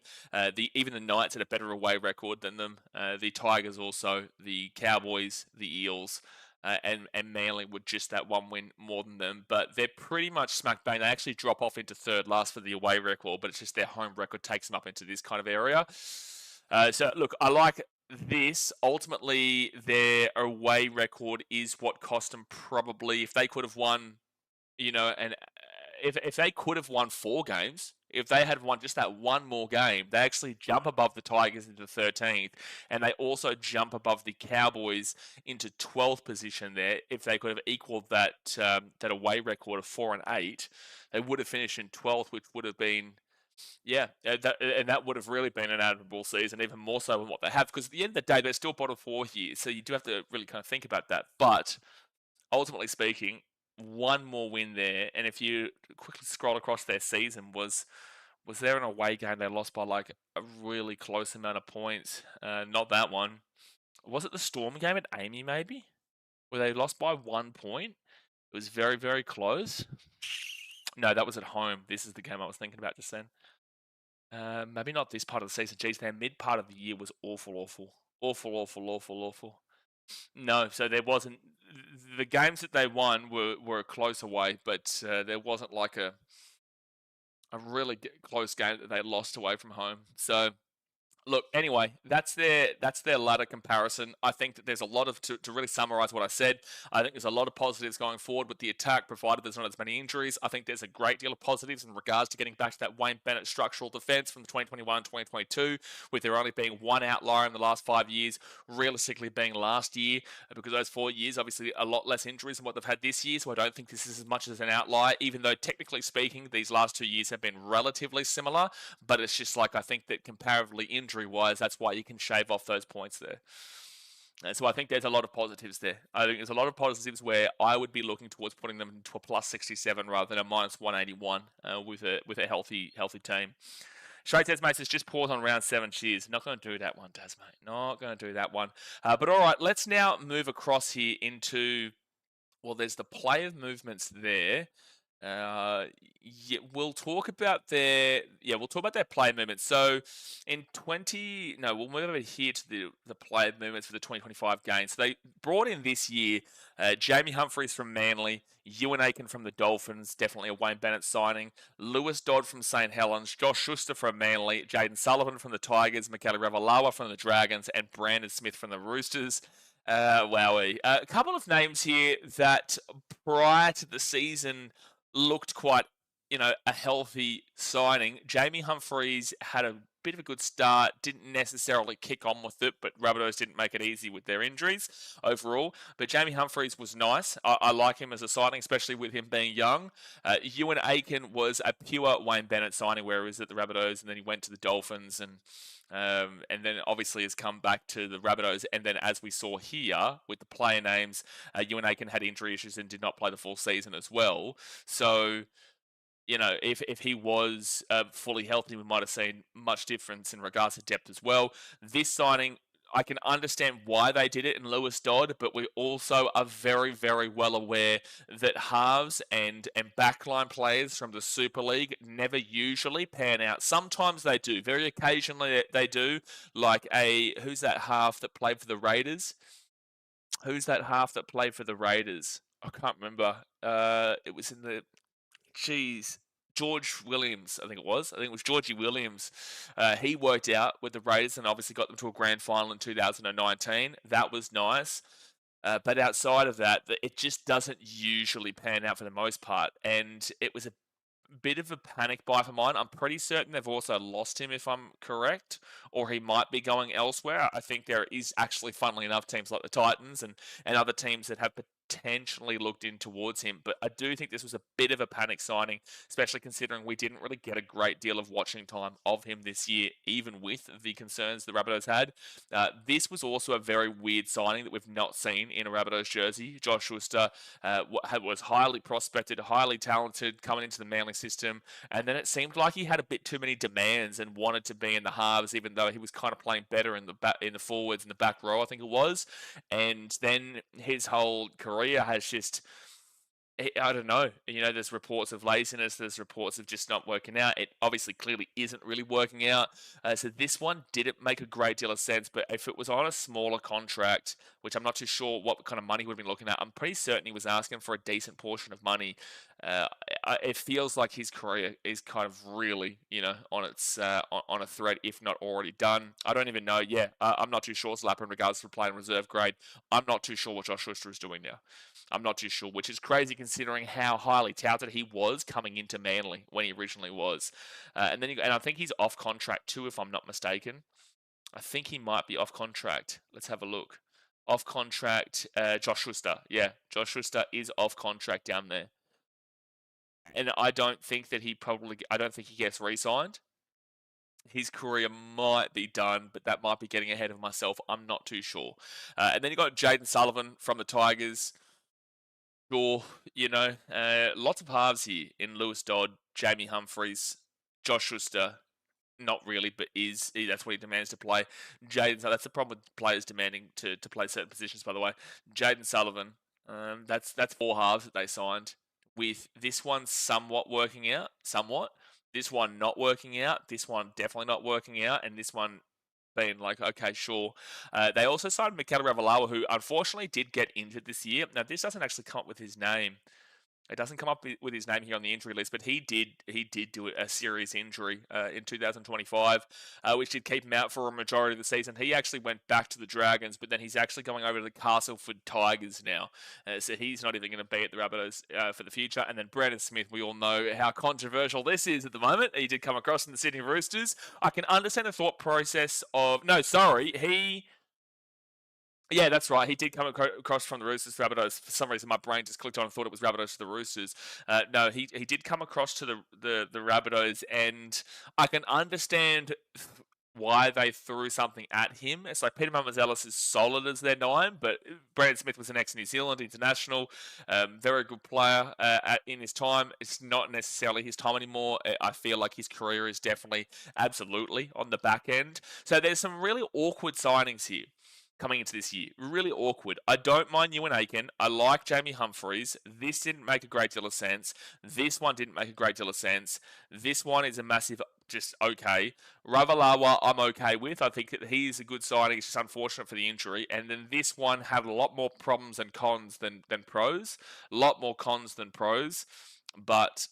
Even the Knights had a better away record than them. The Tigers also, the Cowboys, the Eels. And Manly were just that 1 win more than them, but they're pretty much smack bang. They actually drop off into third last for the away record, but it's just their home record takes them up into this kind of area. So look, I like this. Ultimately, their away record is what cost them probably. If they could have won, and if they could have won 4 games, if they had won just that 1 more game, they actually jump above the Tigers into 13th, and they also jump above the Cowboys into 12th position there. If they could have equaled that away record of 4-8, they would have finished in 12th, which would have been, that would have really been an admirable season, even more so than what they have, because at the end of the day, they're still bottom 4 here, so you do have to really kind of think about that. But ultimately speaking, 1 more win there, and if you quickly scroll across their season, was there an away game they lost by like a really close amount of points? Not that one. Was it the Storm game at Amy maybe, where they lost by 1 point? It was very, very close. No, that was at home. This is the game I was thinking about just then. Maybe not this part of the season. Geez, their mid part of the year was awful. No, so there wasn't. The games that they won were a close away, but there wasn't like a really close game that they lost away from home. So look, anyway, that's their ladder comparison. I think that there's a lot of, to really summarize what I said, I think there's a lot of positives going forward with the attack, provided there's not as many injuries. I think there's a great deal of positives in regards to getting back to that Wayne Bennett structural defense from 2021-2022, with there only being 1 outlier in the last 5 years, realistically being last year, because those 4 years, obviously a lot less injuries than what they've had this year, so I don't think this is as much as an outlier, even though technically speaking, these last 2 years have been relatively similar, but it's just like, I think that comparatively injury-wise, that's why you can shave off those points there. And so I think there's a lot of positives there. I think there's a lot of positives where I would be looking towards putting them into a plus 67 rather than a minus 181 with a healthy team. Shade says, mate, just pause on round 7. Cheers. Not going to do that one, Daz, mate. Not going to do that one. But all right, let's now move across here into, well, there's the player movements there. We'll talk about their player movements. So we'll move over here to the player movements for the 2025 game. So they brought in this year Jamie Humphries from Manly, Ewan Aiken from the Dolphins, definitely a Wayne Bennett signing, Lewis Dodd from St. Helens, Josh Schuster from Manly, Jaden Sullivan from the Tigers, Michaela Ravalawa from the Dragons, and Brandon Smith from the Roosters. Wowie. A couple of names here that prior to the season looked quite, a healthy signing. Jamie Humphries had a bit of a good start, didn't necessarily kick on with it, but Rabbitohs didn't make it easy with their injuries overall. But Jamie Humphries was nice. I like him as a signing, especially with him being young. Ewan Aiken was a pure Wayne Bennett signing, where he was at the Rabbitohs, and then he went to the Dolphins, and then obviously has come back to the Rabbitohs. And then, as we saw here with the player names, Ewan Aiken had injury issues and did not play the full season as well. So, if he was fully healthy, we might have seen much difference in regards to depth as well. This signing, I can understand why they did it in Lewis Dodd, but we also are very, very well aware that halves and backline players from the Super League never usually pan out. Sometimes they do. Very occasionally they do. Like who's that half that played for the Raiders? I can't remember. It was in the... George Williams, I think it was Georgie Williams. He worked out with the Raiders and obviously got them to a grand final in 2019. That was nice. But outside of that, it just doesn't usually pan out for the most part. And it was a bit of a panic buy for mine. I'm pretty certain they've also lost him, if I'm correct, or he might be going elsewhere. I think there is actually, funnily enough, teams like the Titans and other teams that have potentially looked in towards him, but I do think this was a bit of a panic signing, especially considering we didn't really get a great deal of watching time of him this year, even with the concerns the Rabbitohs had. This was also a very weird signing that we've not seen in a Rabbitohs jersey. Josh Schuster was highly prospected, highly talented, coming into the Manly system, and then it seemed like he had a bit too many demands and wanted to be in the halves, even though he was kind of playing better in the forwards in the back row, I think it was. And then his whole career has just, I don't know. There's reports of laziness. There's reports of just not working out. It obviously clearly isn't really working out. So this one didn't make a great deal of sense. But if it was on a smaller contract, which I'm not too sure what kind of money he would have been looking at, I'm pretty certain he was asking for a decent portion of money. It feels like his career is kind of really, on a thread, if not already done. I don't even know. Yeah, I'm not too sure, Slapper, in regards to playing reserve grade. I'm not too sure what Josh Schuster is doing now. I'm not too sure, which is crazy considering how highly touted he was coming into Manly when he originally was. And I think he's off contract too, if I'm not mistaken. I think he might be off contract. Let's have a look. Off contract, Josh Schuster. Yeah, Josh Schuster is off contract down there. And I don't think he gets re-signed. His career might be done, but that might be getting ahead of myself. I'm not too sure. And then you got Jaden Sullivan from the Tigers. Sure, lots of halves here in Lewis Dodd, Jamie Humphries, Josh Schuster. Not really, but that's what he demands to play. That's the problem with players demanding to play certain positions, by the way. Jaden Sullivan, that's 4 halves that they signed, with this one somewhat working out, this one not working out, this one definitely not working out, and this one being like, okay, sure. They also signed BKRtravel, who unfortunately did get injured this year. Now, this doesn't actually come up with his name. It doesn't come up with his name here on the injury list, but he did do a serious injury in 2025, which did keep him out for a majority of the season. He actually went back to the Dragons, but then he's actually going over to the Castleford Tigers now. So he's not even going to be at the Rabbitohs for the future. And then Brandon Smith, we all know how controversial this is at the moment. He did come across in the Sydney Roosters. I can understand the thought process of... Yeah, that's right. He did come across from the Roosters to Rabbitohs. For some reason, my brain just clicked on and thought it was Rabbitohs to the Roosters. No, he did come across to the Rabbitohs, and I can understand why they threw something at him. It's like Peter Mamazellus is solid as their 9, but Brandon Smith was an ex-New Zealand international, very good player in his time. It's not necessarily his time anymore. I feel like his career is definitely absolutely on the back end. So there's some really awkward signings here coming into this year. Really awkward. I don't mind Ewan Aiken. I like Jamie Humphries. This didn't make a great deal of sense. This one didn't make a great deal of sense. This one is a massive just okay. Ravalawa, I'm okay with. I think that he's a good signing. It's just unfortunate for the injury. And then this one had a lot more problems and cons than pros. A lot more cons than pros. But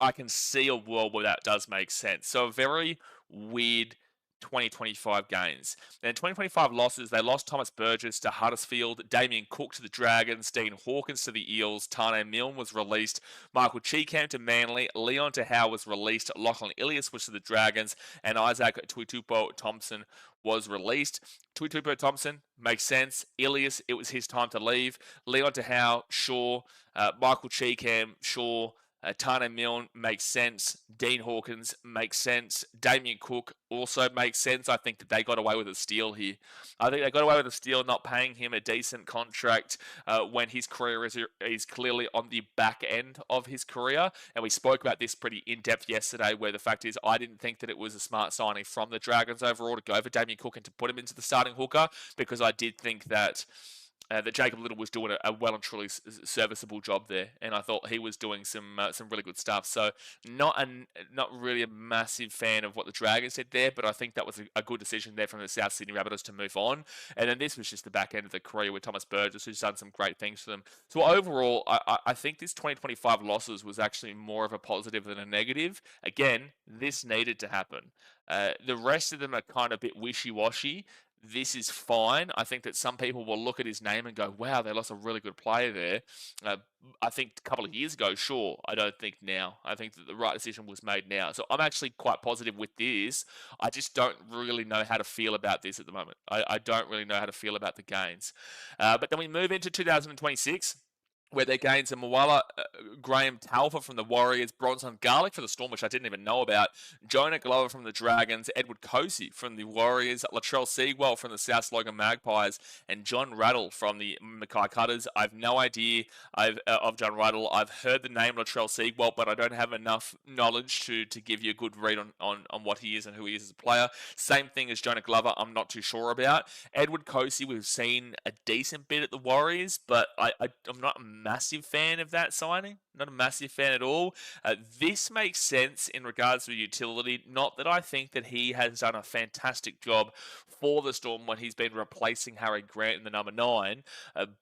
I can see a world where that does make sense. So a very weird 2025 gains. And 2025 losses, they lost Thomas Burgess to Huddersfield, Damien Cook to the Dragons, Dean Hawkins to the Eels, Tane Milne was released, Michael Cheekham to Manly, Leon Howe was released, Lachlan Ilias was to the Dragons, and Isaac Tuitupo Thompson was released. Tuitupo Thompson makes sense. Ilias, it was his time to leave. Leon Howe, sure. Michael Cheekham, sure. Tane Milne makes sense. Dean Hawkins makes sense. Damien Cook also makes sense. I think that they got away with a steal here. I think they got away with a steal, not paying him a decent contract when his career is clearly on the back end of his career. And we spoke about this pretty in-depth yesterday, where the fact is I didn't think that it was a smart signing from the Dragons overall to go for Damien Cook and to put him into the starting hooker, because I did think that Jacob Little was doing a well and truly serviceable job there, and I thought he was doing some really good stuff. So not really a massive fan of what the Dragons did there, but I think that was a good decision there from the South Sydney Rabbitohs to move on. And then this was just the back end of the career with Thomas Burgess, who's done some great things for them. So overall, I think this 2025 losses was actually more of a positive than a negative. Again, this needed to happen. The rest of them are kind of a bit wishy-washy. this is fine. I think that some people will look at his name and go, wow, they lost a really good player there. I think a couple of years ago, sure. I don't think now. I think that the right decision was made now. So I'm actually quite positive with this. I just don't really know how to feel about this at the moment. I don't really know how to feel about the gains. But then we move into 2026. Where their gains are Moala, Graham Talfa from the Warriors, Bronson Garlic for the Storm, which I didn't even know about, Jonah Glover from the Dragons, Edward Cosi from the Warriors, Latrell Seawell from the South Logan Magpies, and John Rattle from the Mackay Cutters. I've no idea of John Rattle. I've heard the name Latrell Seawell, but I don't have enough knowledge to give you a good read on what he is and who he is as a player. Same thing as Jonah Glover, I'm not too sure about. Edward Cosi, we've seen a decent bit at the Warriors, but I'm not a massive fan of that signing. Not a massive fan at all. This makes sense in regards to utility. Not that I think that he has done a fantastic job for the Storm when he's been replacing Harry Grant in the number 9,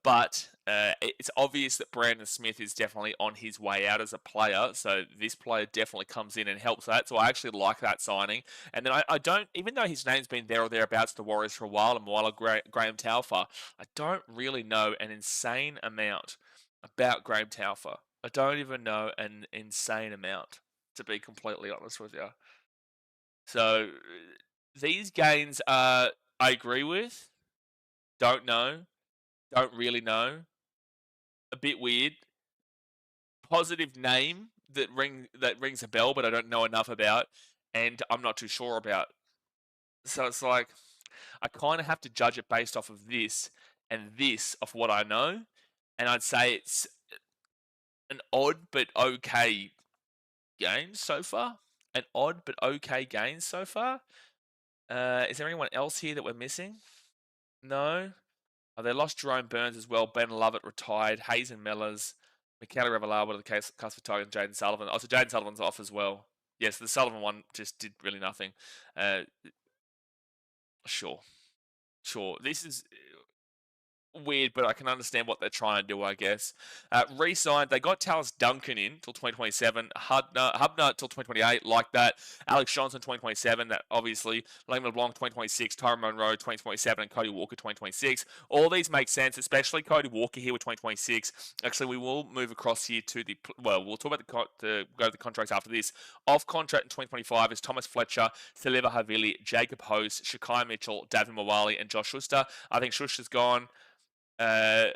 but it's obvious that Brandon Smith is definitely on his way out as a player, so this player definitely comes in and helps that, so I actually like that signing. And then I don't, even though his name's been there or thereabouts to the Warriors for a while, and while Graham Talfa, I don't really know an insane amount about Graham Talfa. I don't even know an insane amount, to be completely honest with you. So these gains I agree with. Don't know. Don't really know. A bit weird. Positive name that rings a bell, but I don't know enough about, and I'm not too sure about. So it's like I kind of have to judge it based off of this and this of what I know, and I'd say it's an odd but okay game so far. An odd but okay game so far. Is there anyone else here that we're missing? No. Oh, they lost Jerome Burns as well. Ben Lovett retired. Hazen Mellors. Michaela Revelado to the case for Tigers, and Jaden Sullivan. Oh, so Jaden Sullivan's off as well. Yes, the Sullivan one just did really nothing. Sure. This is weird, but I can understand what they're trying to do, I guess. Re-signed, they got Tallis Duncan in till 2027, Hubner till 2028, like that. Alex Johnson 2027, that obviously. Liam LeBlanc 2026, Tyron Monroe 2027, and Cody Walker 2026. All these make sense, especially Cody Walker here with 2026. Actually, we will move across here to we'll talk about go to the contracts after this. Off contract in 2025 is Thomas Fletcher, Saliva Havili, Jacob Host, Shakai Mitchell, Davin Mawali, and Josh Schuster. I think Schuster's gone. I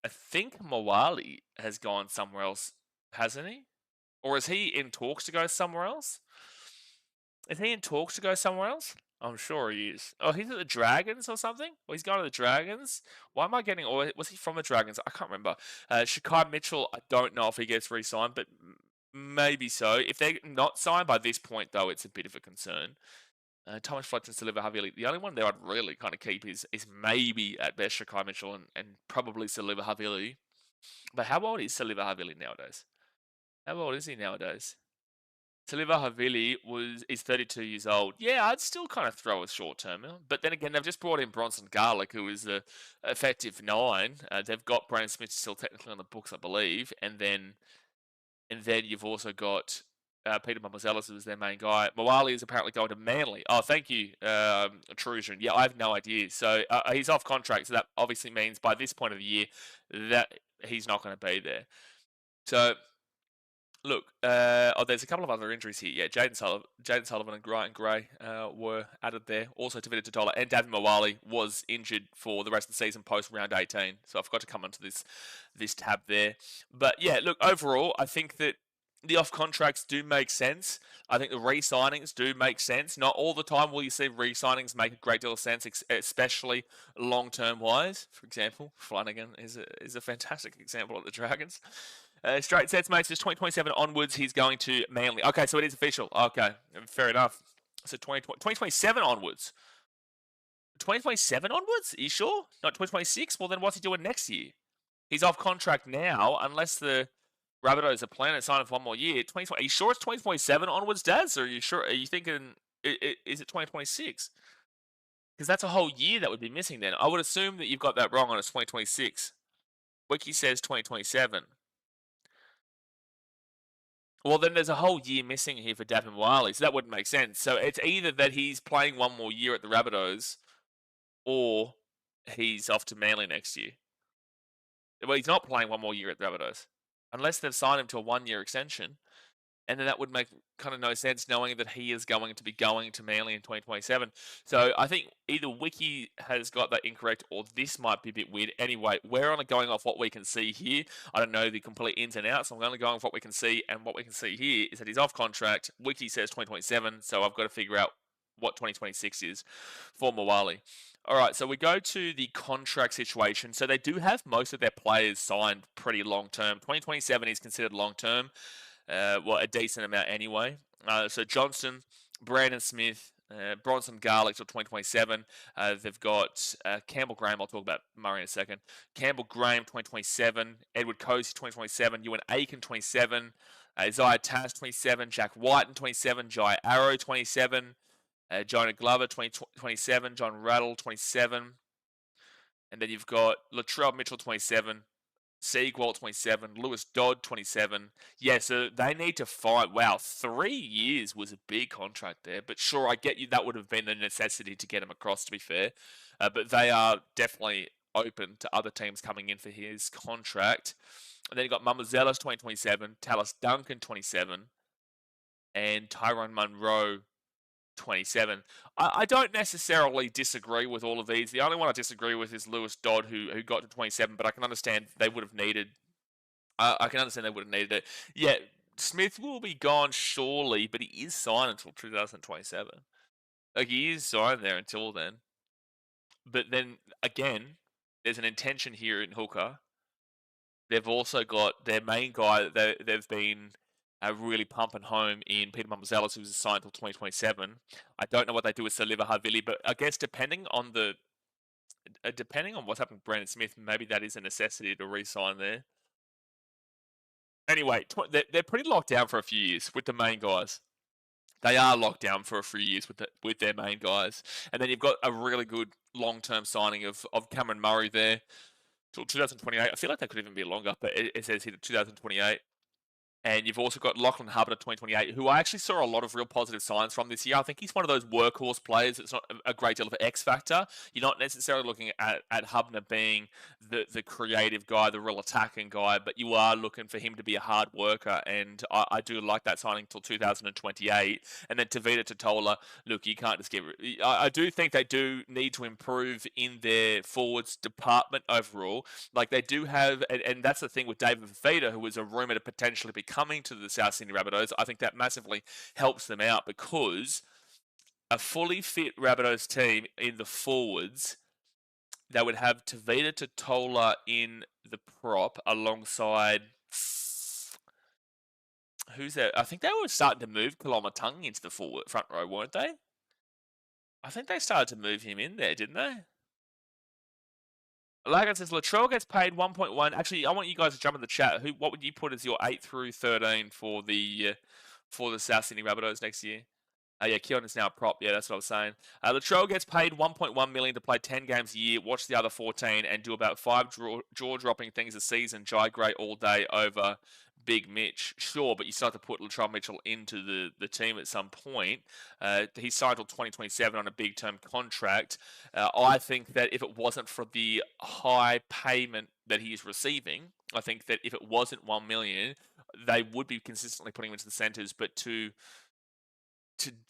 think Mawali has gone somewhere else, hasn't he? Or is he in talks to go somewhere else? Is he in talks to go somewhere else? I'm sure he is. Oh, he's at the Dragons or something? Or he's gone to the Dragons? Why am I getting... Or was he from the Dragons? I can't remember. Shakai Mitchell, I don't know if he gets re-signed, but maybe so. If they're not signed by this point, though, it's a bit of a concern. Thomas Fletcher and Saliva Havili. The only one there I'd really kind of keep is maybe at best Shakai Mitchell and probably Saliva Havili. But how old is Saliva Havili nowadays? How old is he nowadays? Saliva Havili is 32 years old. Yeah, I'd still kind of throw a short term. But then again, they've just brought in Bronson Garlic, who is the effective 9. They've got Brandon Smith still technically on the books, I believe. And then you've also got Peter Mamazellus, who is their main guy. Mawali is apparently going to Manly. Oh, thank you, Trujan. Yeah, I have no idea. So he's off contract, so that obviously means by this point of the year that he's not going to be there. So, look, there's a couple of other injuries here. Yeah, Jaden Sullivan and Brian Gray were added there. Also, Tavita Totola and Davin Mawali was injured for the rest of the season post round 18. So I forgot to come onto this tab there. But yeah, look, overall, I think that the off-contracts do make sense. I think the re-signings do make sense. Not all the time will you see re-signings make a great deal of sense, especially long-term wise. For example, Flanagan is a fantastic example of the Dragons. Straight sets, mates, just 2027 onwards, he's going to Manly. Okay, so it is official. Okay, fair enough. So 2027 onwards. 2027 onwards? Are you sure? Not 2026? Well, then what's he doing next year? He's off contract now, unless the Rabbitohs are planning to sign him for one more year. Are you sure it's 2027 onwards, Daz? Or are you sure? Are you thinking, is it 2026? Because that's a whole year that would be missing then. I would assume that you've got that wrong on it's 2026. Wiki says 2027. Well, then there's a whole year missing here for Davin Wiley, so that wouldn't make sense. So it's either that he's playing one more year at the Rabbitohs, or he's off to Manly next year. Well, he's not playing one more year at the Rabbitohs unless they've signed him to a 1-year extension. And then that would make kind of no sense knowing that he is going to be going to Manly in 2027. So I think either Wiki has got that incorrect or this might be a bit weird. Anyway, we're only going off what we can see here. I don't know the complete ins and outs. I'm only going off what we can see. And what we can see here is that he's off contract. Wiki says 2027. So I've got to figure out what 2026 is for Mawali. All right, so we go to the contract situation. So they do have most of their players signed pretty long term. 2027 is considered long term. Well, a decent amount anyway. So Johnston, Brandon Smith, Bronson Garlick till 2027. They've got Campbell Graham. I'll talk about Murray in a second. Campbell Graham 2027. Edward Cozy 2027. Ewan Aiken 27. Isaiah Tass 27. Jack White in 27. Jai Arrow 27. Jonah Glover 2027. John Rattle 27. And then you've got Latrell Mitchell 27. Seagwalt 27, Lewis Dodd 27. Yeah, so they need to find. Wow, 3 years was a big contract there. But sure, I get you. That would have been a necessity to get him across. To be fair, but they are definitely open to other teams coming in for his contract. And then you got Mamazelas 2027, Tallis Duncan 27, and Tyrone Munro 27. I don't necessarily disagree with all of these. The only one I disagree with is Lewis Dodd, who got to 27, but I can understand they would have needed. I can understand they would have needed it. Yeah, Smith will be gone surely, but he is signed until 2027. Like, he is signed there until then. But then again, there's an intention here in hooker. They've also got their main guy that they've been really pumping home in Peter Mamazelas, who's assigned until 2027. I don't know what they do with Saliva Havili, but I guess depending on what's happened with Brandon Smith, maybe that is a necessity to re-sign there. Anyway, they're pretty locked down for a few years with the main guys. They are locked down for a few years with their main guys. And then you've got a really good long-term signing of Cameron Murray there till 2028. I feel like that could even be longer, but it says here 2028. And you've also got Lachlan Hubner 2028, who I actually saw a lot of real positive signs from this year. I think he's one of those workhorse players. It's not a great deal of X factor. You're not necessarily looking at Hubner being the creative guy, the real attacking guy, but you are looking for him to be a hard worker. And I do like that signing till 2028. And then Tavita Totola, look, you can't just I do think they do need to improve in their forwards department overall. Like they do have, and that's the thing with David Fafita, who was a rumour to potentially be coming to the South Sydney Rabbitohs. I think that massively helps them out because a fully fit Rabbitohs team in the forwards, they would have Tavita Totola in the prop alongside who's there? I think they were starting to move Kalomatangi into the front row, weren't they? I think they started to move him in there, didn't they? Lagan says Latrell gets paid 1.1. Actually, I want you guys to jump in the chat. What would you put as your 8 through 13 for the South Sydney Rabbitohs next year? Yeah, Keon is now a prop. Yeah, that's what I was saying. Latrell gets paid 1.1 million to play 10 games a year, watch the other 14, and do about 5 jaw-dropping things a season. Jai Gray all day over Big Mitch. Sure, but you start to put Latrell Mitchell into the team at some point. He signed till 2027 on a big-term contract. I think that if it wasn't for the high payment that he is receiving, I think that if it wasn't 1 million, they would be consistently putting him into the centres, but to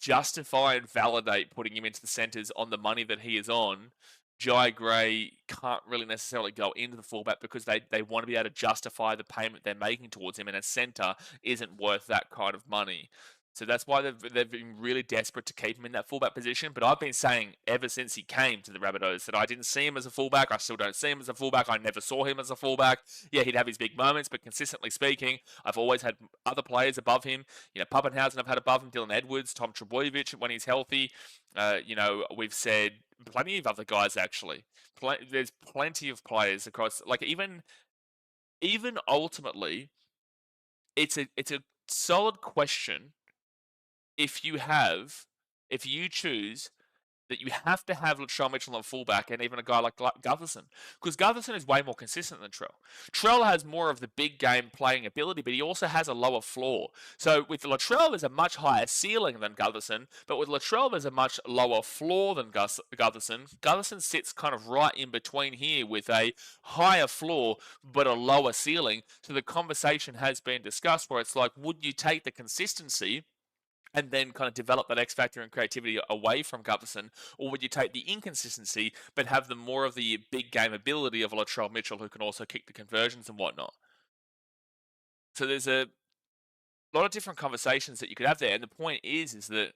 justify and validate putting him into the centres on the money that he is on, Jai Gray can't really necessarily go into the fullback because they want to be able to justify the payment they're making towards him, and a centre isn't worth that kind of money. So that's why they've been really desperate to keep him in that fullback position. But I've been saying ever since he came to the Rabbitohs that I didn't see him as a fullback. I still don't see him as a fullback. I never saw him as a fullback. Yeah, he'd have his big moments, but consistently speaking, I've always had other players above him. You know, Pappenhausen I've had above him, Dylan Edwards, Tom Trebojevic when he's healthy. We've said plenty of other guys actually. There's plenty of players across. Like even ultimately, it's a solid question. If you choose that you have to have Latrell Mitchell on fullback and even a guy like Gutherson, because Gutherson is way more consistent than Trell. Trell has more of the big game playing ability, but he also has a lower floor. So with Latrell, there's a much higher ceiling than Gutherson, but with Latrell, there's a much lower floor than Gutherson. Gutherson sits kind of right in between here with a higher floor but a lower ceiling. So the conversation has been discussed where it's like, would you take the consistency and then kind of develop that X factor and creativity away from Gutherson, or would you take the inconsistency but have the more of the big game ability of Latrell Mitchell, who can also kick the conversions and whatnot? So there's a lot of different conversations that you could have there, and the point is that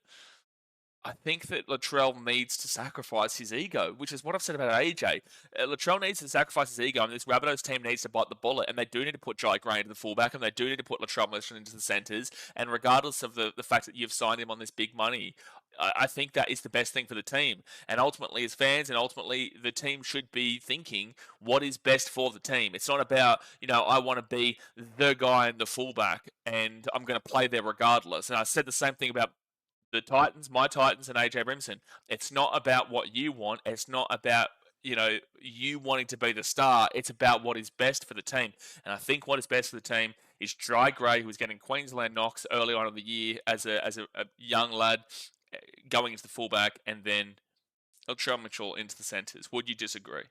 I think that Latrell needs to sacrifice his ego, which is what I've said about AJ. Latrell needs to sacrifice his ego, and this Rabbitohs team needs to bite the bullet, and they do need to put Jai Gray into the fullback, and they do need to put Latrell Mitchell into the centres, and regardless of the fact that you've signed him on this big money, I think that is the best thing for the team. And ultimately, as fans, and ultimately, the team should be thinking what is best for the team. It's not about, I want to be the guy in the fullback, and I'm going to play there regardless. And I said the same thing about the Titans, my Titans, and AJ Brimson. It's not about what you want. It's not about, you wanting to be the star. It's about what is best for the team. And I think what is best for the team is Jai Gray, who was getting Queensland knocks early on in the year as a young lad, going into the fullback, and then Latrell Mitchell into the centres. Would you disagree?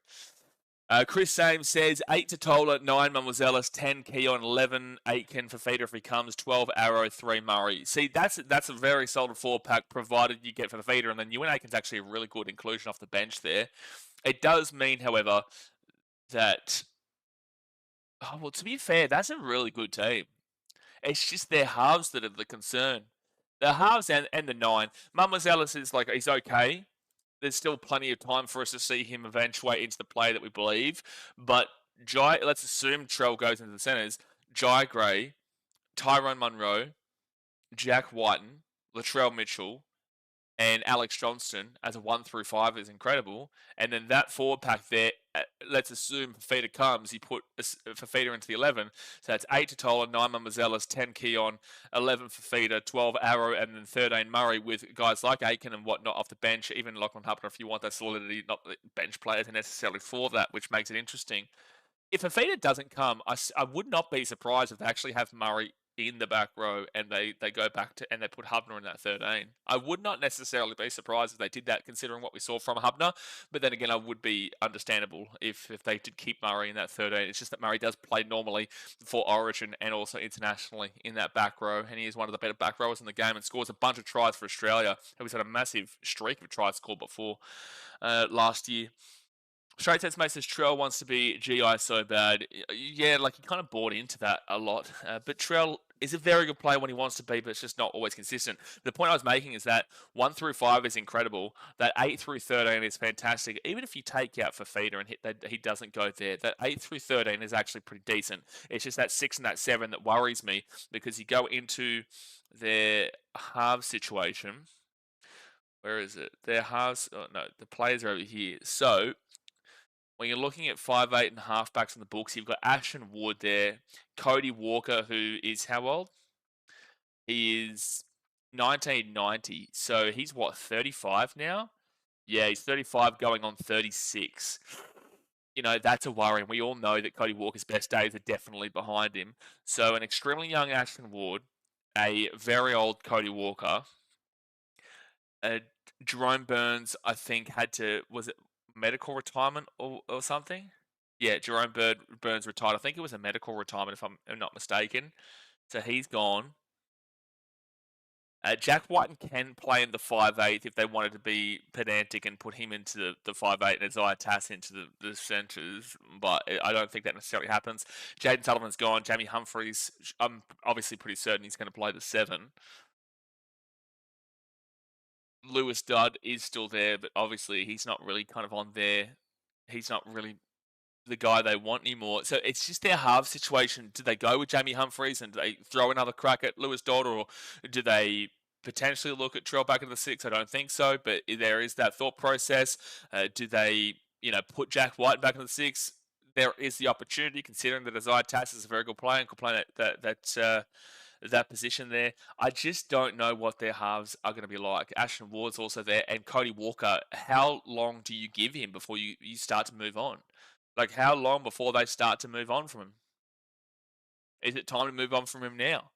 Chris Sames says 8 Totola, 9 Mamuzelis, 10 Keon, 11 Aitken for Fafita if he comes, 12 Arrow, 3 Murray. See, that's a very solid 4-pack, provided you get Fafita, and then Ewan Aitken's actually a really good inclusion off the bench there. It does mean, however, that, to be fair, that's a really good team. It's just their halves that are the concern. The halves and the 9. Mamuzelis is he's okay. There's still plenty of time for us to see him eventuate into the play that we believe. But let's assume Trell goes into the centres. Jai Gray, Tyrone Munro, Jack Whiten, Latrell Mitchell, and Alex Johnston as a 1 through 5 is incredible. And then that 4-pack there, let's assume Fafita comes, you put Fafita into the 11. So that's 8 Totola, 9 Mamuzelis, 10 Keon, 11 Fafita, 12 Arrow, and then 13 Murray, with guys like Aitken and whatnot off the bench, even Lachlan Hupner if you want that solidity, not the bench players are necessarily for that, which makes it interesting. If Fafita doesn't come, I would not be surprised if they actually have Murray in the back row and they go back to and they put Hubner in that 13. I would not necessarily be surprised if they did that, considering what we saw from Hubner. But then again, I would be understandable if they did keep Murray in that 13. It's just that Murray does play normally for Origin and also internationally in that back row, and he is one of the better back rowers in the game and scores a bunch of tries for Australia. He's had a massive streak of tries scored before last year. Straight Sense Mate says Trell wants to be GI so bad. Yeah, he kind of bought into that a lot. But Trell is a very good player when he wants to be, but it's just not always consistent. The point I was making is that 1 through 5 is incredible. That 8 through 13 is fantastic. Even if you take out Fafita and he doesn't go there, that 8 through 13 is actually pretty decent. It's just that 6 and that 7 that worries me, because you go into their halves situation. Where is it? Their halves... Oh, no, the players are over here. So... when you're looking at 5'8" and halfbacks on the books, you've got Ashton Wood there, Cody Walker, who is how old? He is 1990, so he's 35 now? Yeah, he's 35 going on 36. That's a worry, and we all know that Cody Walker's best days are definitely behind him. So an extremely young Ashton Wood, a very old Cody Walker, Jerome Burns, I think, was it medical retirement or something? Yeah, Jerome Burns retired. I think it was a medical retirement, if I'm not mistaken. So he's gone. Jack Whiten can play in the 5'8" if they wanted to be pedantic and put him into the 5'8" and Isaiah Tass into the centres, but I don't think that necessarily happens. Jaden Sullivan's gone. Jamie Humphries, I'm obviously pretty certain he's going to play the 7. Lewis Dudd is still there, but obviously he's not really kind of on there. He's not really the guy they want anymore. So it's just their half situation. Do they go with Jamie Humphries and do they throw another crack at Lewis Dudd, or do they potentially look at Trell back in the 6? I don't think so, but there is that thought process. Do they, put Jack White back in the 6? There is the opportunity, considering that Isaiah Tass is a very good player and could play that that position there. I just don't know what their halves are going to be like. Ashton Ward's also there, and Cody Walker. How long do you give him before you start to move on? Like, how long before they start to move on from him? Is it time to move on from him now?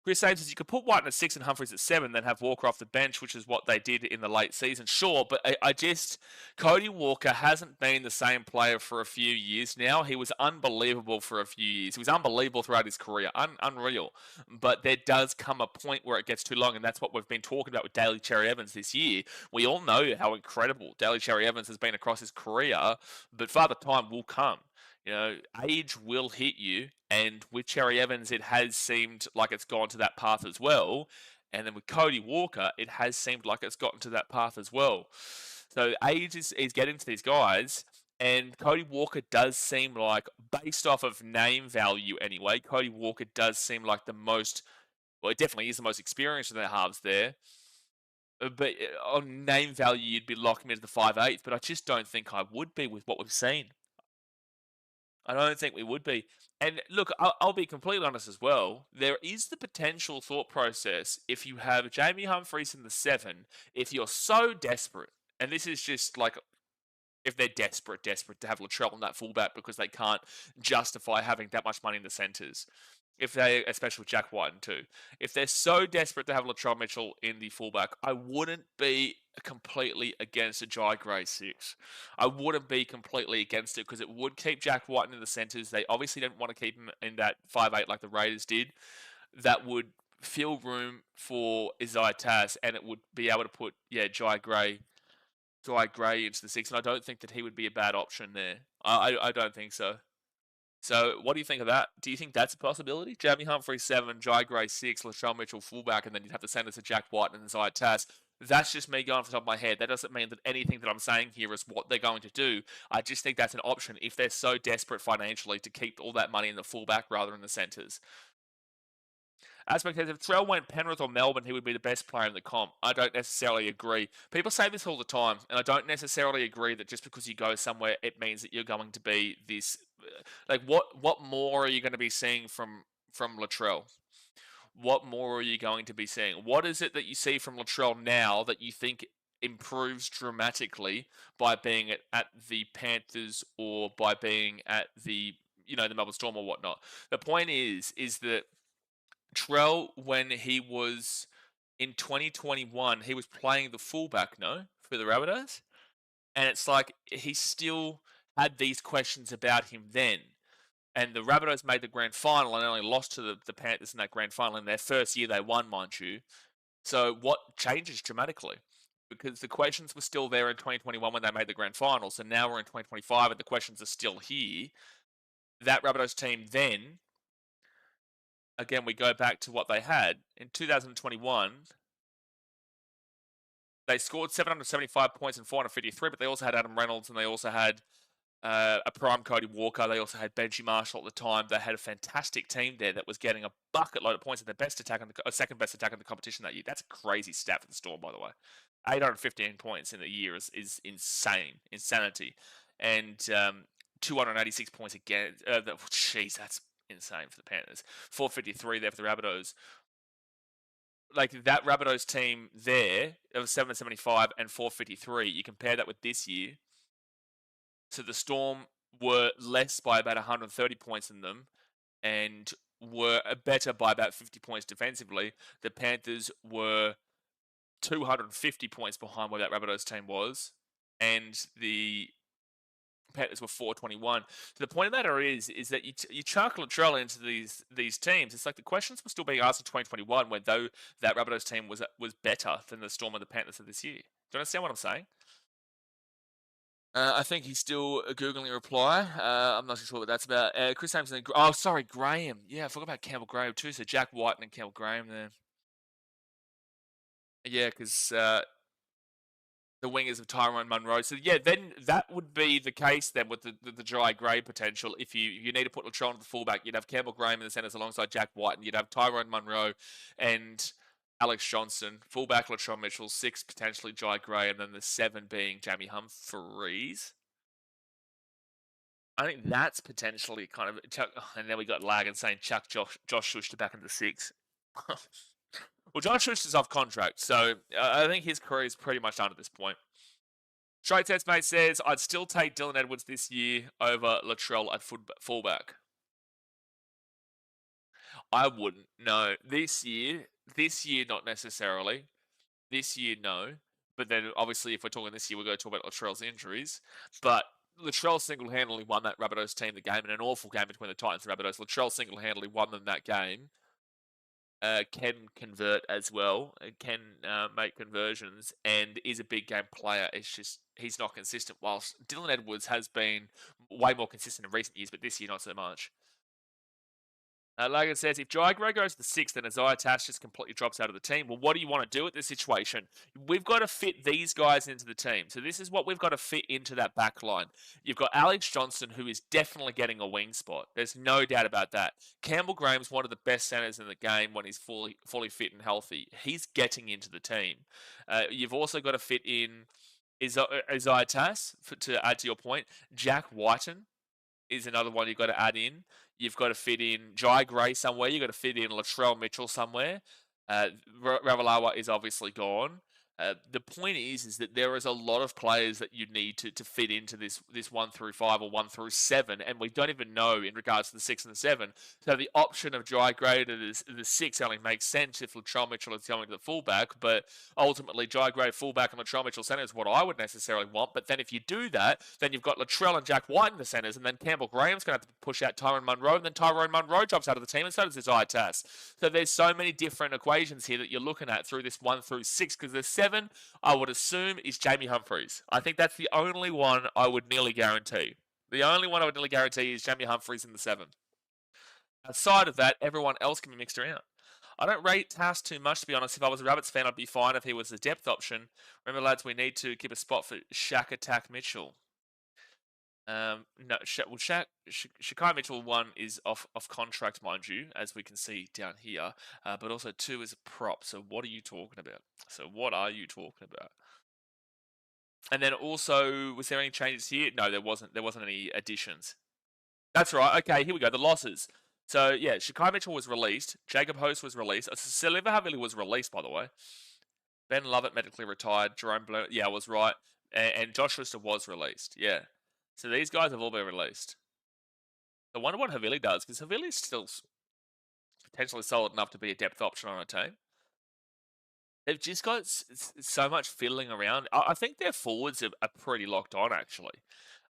Chris Ames says you could put White at 6 and Humphries at 7, then have Walker off the bench, which is what they did in the late season. Sure, but Cody Walker hasn't been the same player for a few years now. He was unbelievable for a few years. He was unbelievable throughout his career. Unreal. But there does come a point where it gets too long, and that's what we've been talking about with Daly Cherry Evans this year. We all know how incredible Daly Cherry Evans has been across his career, but Father Time will come. You know, age will hit you, and with Cherry Evans, it has seemed like it's gone to that path as well. And then with Cody Walker, it has seemed like it's gotten to that path as well. So age is getting to these guys, and Cody Walker does seem like, based off of name value anyway, Cody Walker does seem like the most, well, it definitely is the most experienced of their halves there. But on name value, you'd be locking into the 5'8", but I just don't think I would be with what we've seen. I don't think we would be. And look, I'll be completely honest as well. There is the potential thought process if you have Jamie Humphries in the 7, if you're so desperate, and this is just like if they're desperate to have Latrell on that fullback because they can't justify having that much money in the centres. If they, especially with Jack Whiten too, if they're so desperate to have Latrell Mitchell in the fullback, I wouldn't be completely against a Jai Gray 6. I wouldn't be completely against it because it would keep Jack Whiten in the centres. They obviously didn't want to keep him in that 5'8" like the Raiders did. That would fill room for Isaiah Tass, and it would be able to put Jai Gray into the 6, and I don't think that he would be a bad option there. I don't think so. So what do you think of that? Do you think that's a possibility? Jamie Humphries 7, Jai Gray 6, Latrell Mitchell fullback, and then you'd have to send us to Jack White and Isaiah Tass. That's just me going off the top of my head. That doesn't mean that anything that I'm saying here is what they're going to do. I just think that's an option if they're so desperate financially to keep all that money in the fullback rather than the centres. Aspect says if Trell went Penrith or Melbourne, he would be the best player in the comp. I don't necessarily agree. People say this all the time, and I don't necessarily agree that just because you go somewhere, it means that you're going to be this. Like, what more are you going to be seeing from Latrell? What more are you going to be seeing? What is it that you see from Latrell now that you think improves dramatically by being at the Panthers or by being at the Melbourne Storm or whatnot? The point is that Trell, when he was in 2021, he was playing the fullback, for the Rabbitohs. And it's like he still had these questions about him then. And the Rabbitohs made the grand final and only lost to the Panthers in that grand final. In their first year, they won, mind you. So what changes dramatically? Because the questions were still there in 2021 when they made the grand final. So now we're in 2025 and the questions are still here. That Rabbitohs team then, again, we go back to what they had. In 2021, they scored 775 points and 453, but they also had Adam Reynolds and they also had a prime Cody Walker. They also had Benji Marshall at the time. They had a fantastic team there that was getting a bucket load of points and the best attack second best attack in the competition that year. That's a crazy stat for the Storm, by the way. 815 points in the year is insanity. And 286 points again. Jeez, that's insane for the Panthers. 453 there for the Rabbitohs. Like that Rabbitohs team there, it was 775 and 453. You compare that with this year. So the Storm were less by about 130 points than them and were better by about 50 points defensively. The Panthers were 250 points behind where that Rabbitohs team was, and the Panthers were 421. So the point of the matter is that you chuck Latrell into these teams. It's like the questions were still being asked in 2021 when though that Rabbitohs team was better than the Storm and the Panthers of this year. Do you understand what I'm saying? I think he's still Googling a reply. I'm not sure what that's about. Chris Hampson. Oh, sorry, Graham. Yeah, I forgot about Campbell Graham too. So Jack Whiten and Campbell Graham there. Yeah, because the wingers of Tyrone Munro. So yeah, then that would be the case then with the Jai Gray potential. If you need to put Latrell on the fullback, you'd have Campbell Graham in the centres alongside Jack Whiten. You'd have Tyrone Munro and Alex Johnson, fullback Latrell Mitchell, 6 potentially Jai Gray, and then the 7 being Jamie Humphries. I think that's potentially kind of Chuck, and then we got Lag and saying chuck Josh Shush to back into 6. Well, Josh Schuster is off contract, so I think his career is pretty much done at this point. Straight Test Mate says, I'd still take Dylan Edwards this year over Latrell at fullback. I wouldn't. No. This year, not necessarily. This year, no. But then, obviously, if we're talking this year, we're going to talk about Latrell's injuries. But Latrell single-handedly won that Rabbitohs team the game in an awful game between the Titans and Rabbitohs. Latrell single-handedly won them that game. Can convert as well, can make conversions, and is a big game player. It's just he's not consistent. Whilst Dylan Edwards has been way more consistent in recent years, but this year not so much. Logan says, if Jai Gray goes to the 6th and Isaiah Tash just completely drops out of the team, well, what do you want to do at this situation? We've got to fit these guys into the team. So this is what we've got to fit into that back line. You've got Alex Johnson, who is definitely getting a wing spot. There's no doubt about that. Campbell Graham's one of the best centers in the game when he's fully fit and healthy. He's getting into the team. You've also got to fit in Isaiah Tash, to add to your point. Jack Whiten is another one you've got to add in. You've got to fit in Jai Gray somewhere. You've got to fit in Latrell Mitchell somewhere. Ravalawa is obviously gone. The point is that there is a lot of players that you need to fit into this 1 through 5 or 1 through 7, and we don't even know in regards to the 6 and the 7. So the option of Jai Gray to the 6 only makes sense if Latrell Mitchell is going to the fullback, but ultimately Jai Gray fullback and Latrell Mitchell centre is what I would necessarily want. But then if you do that, then you've got Latrell and Jack White in the centres, and then Campbell Graham's going to have to push out Tyrone Munro, and then Tyrone Munro drops out of the team, and so does Isaiah Tass. So there's so many different equations here that you're looking at through this 1 through 6, because the 7, I would assume, is Jamie Humphries. I think that's the only one I would nearly guarantee. The only one I would nearly guarantee is Jamie Humphries in the 7. Outside of that, everyone else can be mixed around. I don't rate Tass too much, to be honest. If I was a Rabbits fan, I'd be fine if he was a depth option. Remember, lads, we need to keep a spot for Shaq Attack Mitchell. No, Shakai Mitchell 1 is off contract, mind you, as we can see down here. But also 2 is a prop. So what are you talking about? And then also, was there any changes here? No, there wasn't. There wasn't any additions. That's right. Okay, here we go. The losses. So yeah, Shakai Mitchell was released. Jacob Host was released. Siliva Havili was released, by the way. Ben Lovett medically retired. Jerome Blue, yeah, I was right. And Josh Schuster was released. Yeah. So these guys have all been released. I wonder what Havili does, because Havili's still potentially solid enough to be a depth option on a team. They've just got so much fiddling around. I think their forwards are pretty locked on, actually.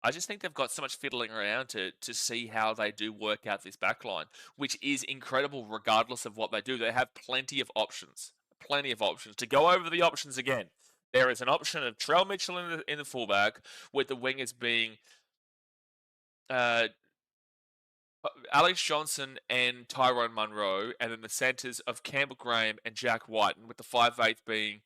I just think they've got so much fiddling around to see how they do work out this backline, which is incredible regardless of what they do. They have plenty of options. To go over the options again, there is an option of Trell Mitchell in the fullback, with the wingers being Alex Johnson and Tyrone Munro, and then the centres of Campbell Graham and Jack Whiten, with the 5/8 being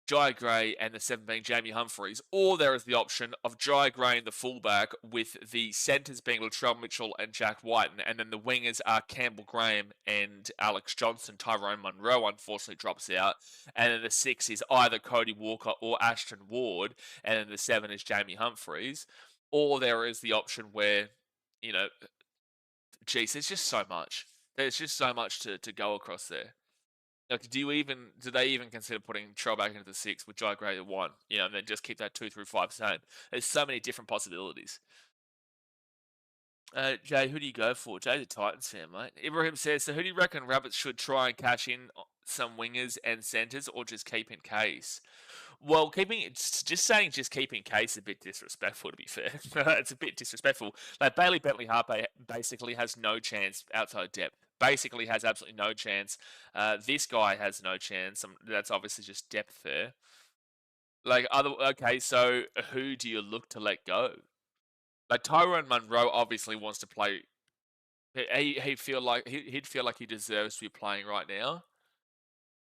Jai Gray and the 7 being Jamie Humphries. Or there is the option of Jai Gray in the fullback, with the centres being Latrell Mitchell and Jack Whiten, and then the wingers are Campbell Graham and Alex Johnson. Tyrone Munro unfortunately drops out, and then the 6 is either Cody Walker or Ashton Ward, and then the 7 is Jamie Humphries. Or there is the option where, geez, there's just so much. There's just so much to go across there. Like, do they even consider putting Trell back into the 6 with Jai Gray at 1? And then just keep that 2 through 5 same. There's so many different possibilities. Jay, who do you go for? Jay's a Titans fan, mate. Ibrahim says, so who do you reckon Rabbits should try and cash in some wingers and centres, or just keep in case? Well, just saying keep in case is a bit disrespectful, to be fair. It's a bit disrespectful. Like, Bailey Bentley Harper basically has no chance outside of depth. Basically has absolutely no chance. This guy has no chance. That's obviously just depth there. Okay, so who do you look to let go? Like, Tyrone Munro obviously wants to play. He'd feel like he deserves to be playing right now.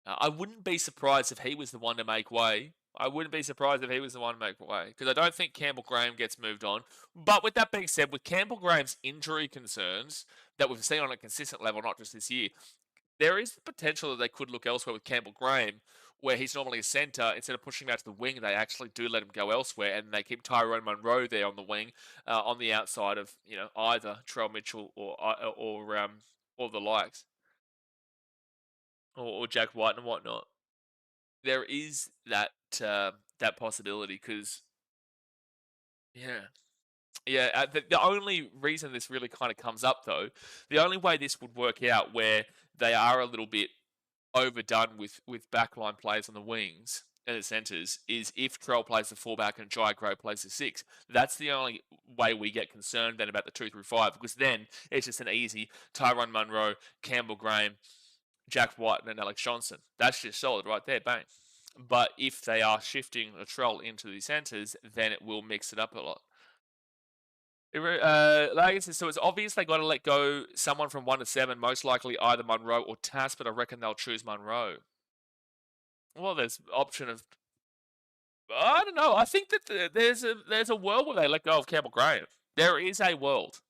I wouldn't be surprised if he was the one to make way. Because I don't think Campbell Graham gets moved on. But with that being said, with Campbell Graham's injury concerns that we've seen on a consistent level, not just this year, there is the potential that they could look elsewhere with Campbell Graham, where he's normally a centre. Instead of pushing him out to the wing, they actually do let him go elsewhere, and they keep Tyrone Munro there on the wing, on the outside of either Trell Mitchell or the likes. or Jack White and whatnot. There is that possibility because yeah. Yeah, the only reason this really kind of comes up, though, the only way this would work out where they are a little bit overdone with backline players on the wings and the centres is if Trell plays the fullback and Jai Gray plays the six. That's the only way we get concerned then about the 2-3-5 because then it's just an easy Tyrone Munro, Campbell Graham, Jack White, and Alex Johnson. That's just solid right there, bang. But if they are shifting Latrell into the centres, then it will mix it up a lot. Like I said, so it's obvious they got to let go someone from 1 to 7, most likely either Monroe or Tass, but I reckon they'll choose Monroe. Well, there's option of I don't know. I think that there's a world where they let go of Campbell Graham. There is a world.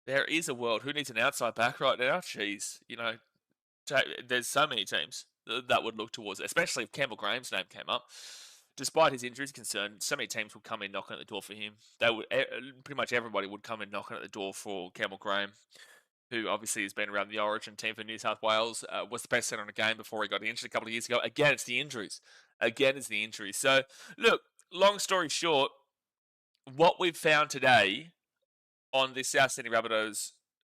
There is a world. Who needs an outside back right now? Jeez, there's so many teams that would look towards it, especially if Campbell Graham's name came up. Despite his injuries concerned, so many teams would come in knocking at the door for him. They would pretty much everybody would come in knocking at the door for Campbell Graham, who obviously has been around the Origin team for New South Wales. Was the best centre in the game before he got injured a couple of years ago. Again, it's the injuries. So look, long story short, what we've found today on this South Sydney Rabbitohs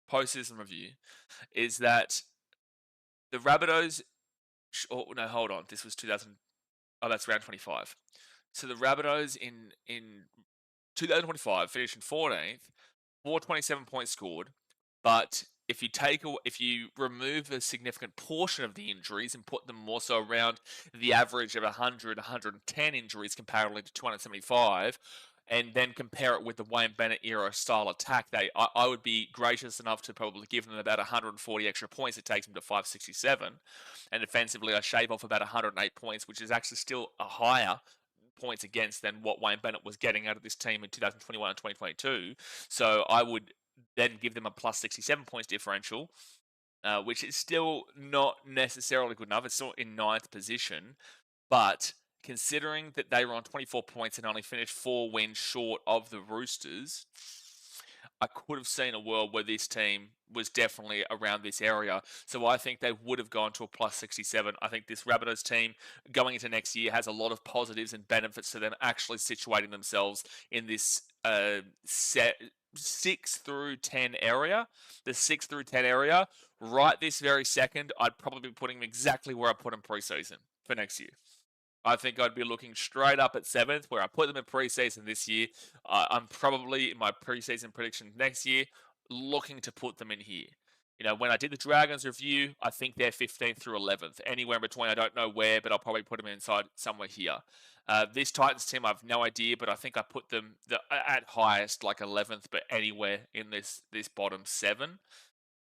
post-season review is that the Rabbitohs. Oh no, hold on. This was 2000. Oh, that's round 25. So the Rabbitohs in 2025 finished in 14th, 427 points scored. But if you remove a significant portion of the injuries and put them more so around the average of 100, 110 injuries comparatively to 275, and then compare it with the Wayne Bennett era style attack, I would be gracious enough to probably give them about 140 extra points. It takes them to 567. And defensively, I shave off about 108 points, which is actually still a higher points against than what Wayne Bennett was getting out of this team in 2021 and 2022. So I would then give them a plus 67 points differential, which is still not necessarily good enough. It's still in 9th position, but considering that they were on 24 points and only finished 4 wins short of the Roosters, I could have seen a world where this team was definitely around this area. So I think they would have gone to a plus 67. I think this Rabbitohs team going into next year has a lot of positives and benefits to them actually situating themselves in this 6 through 10 area. The 6 through 10 area, right this very second, I'd probably be putting them exactly where I put them preseason for next year. I think I'd be looking straight up at 7th, where I put them in preseason this year. I'm probably, in my preseason prediction next year, looking to put them in here. When I did the Dragons review, I think they're 15th through 11th. Anywhere in between, I don't know where, but I'll probably put them inside somewhere here. This Titans team, I have no idea, but I think I put them at highest, like 11th, but anywhere in this bottom 7.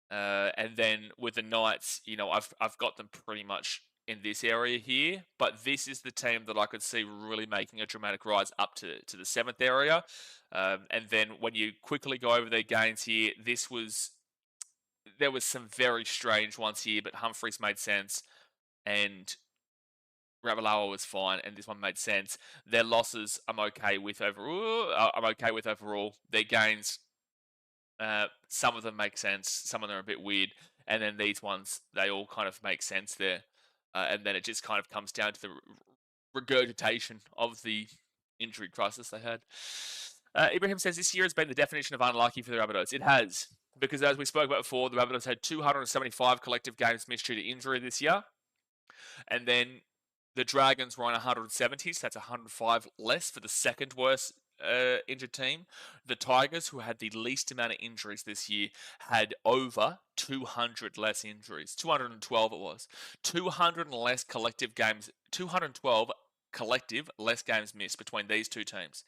And then with the Knights, I've got them pretty much in this area here, but this is the team that I could see really making a dramatic rise up to the 7th area. And then when you quickly go over their gains here, there was some very strange ones here, but Humphreys made sense and Ravalawa was fine, and this one made sense. Their losses I'm okay with overall. Their gains, some of them make sense, some of them are a bit weird, and then these ones, they all kind of make sense there. And then it just kind of comes down to the regurgitation of the injury crisis they had. Ibrahim says this year has been the definition of unlucky for the Rabbitohs. It has, because as we spoke about before, the Rabbitohs had 275 collective games missed due to injury this year. And then the Dragons were on 170, so that's 105 less for the second worst injured team. The Tigers, who had the least amount of injuries this year, had over 200 less injuries. 212 it was. 200 less collective games. 212 collective less games missed between these two teams.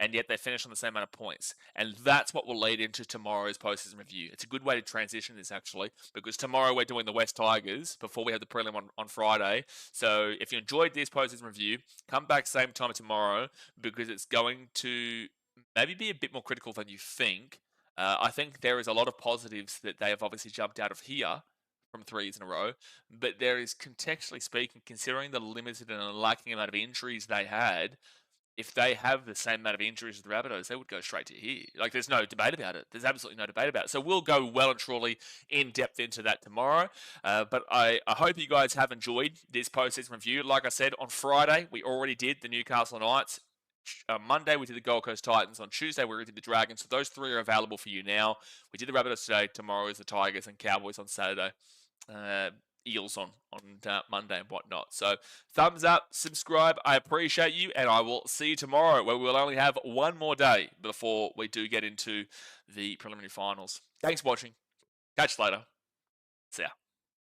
And yet they finished on the same amount of points. And that's what will lead into tomorrow's post-season review. It's a good way to transition this, actually, because tomorrow we're doing the West Tigers before we have the prelim on Friday. So if you enjoyed this post-season review, come back same time tomorrow, because it's going to maybe be a bit more critical than you think. I think there is a lot of positives that they have obviously jumped out of here from 3 years in a row, but there is, contextually speaking, considering the limited and lacking amount of injuries they had, if they have the same amount of injuries as the Rabbitohs, they would go straight to here. Like, there's no debate about it. There's absolutely no debate about it. So we'll go well and truly in depth into that tomorrow. But I hope you guys have enjoyed this postseason review. Like I said, on Friday, we already did the Newcastle Knights. Monday, we did the Gold Coast Titans. On Tuesday, we did the Dragons. So those three are available for you now. We did the Rabbitohs today. Tomorrow is the Tigers and Cowboys on Saturday. Eels on Monday and whatnot. So thumbs up, subscribe. I appreciate you, and I will see you tomorrow, where we'll only have one more day before we do get into the preliminary finals. Thanks for watching. Catch you later. See ya.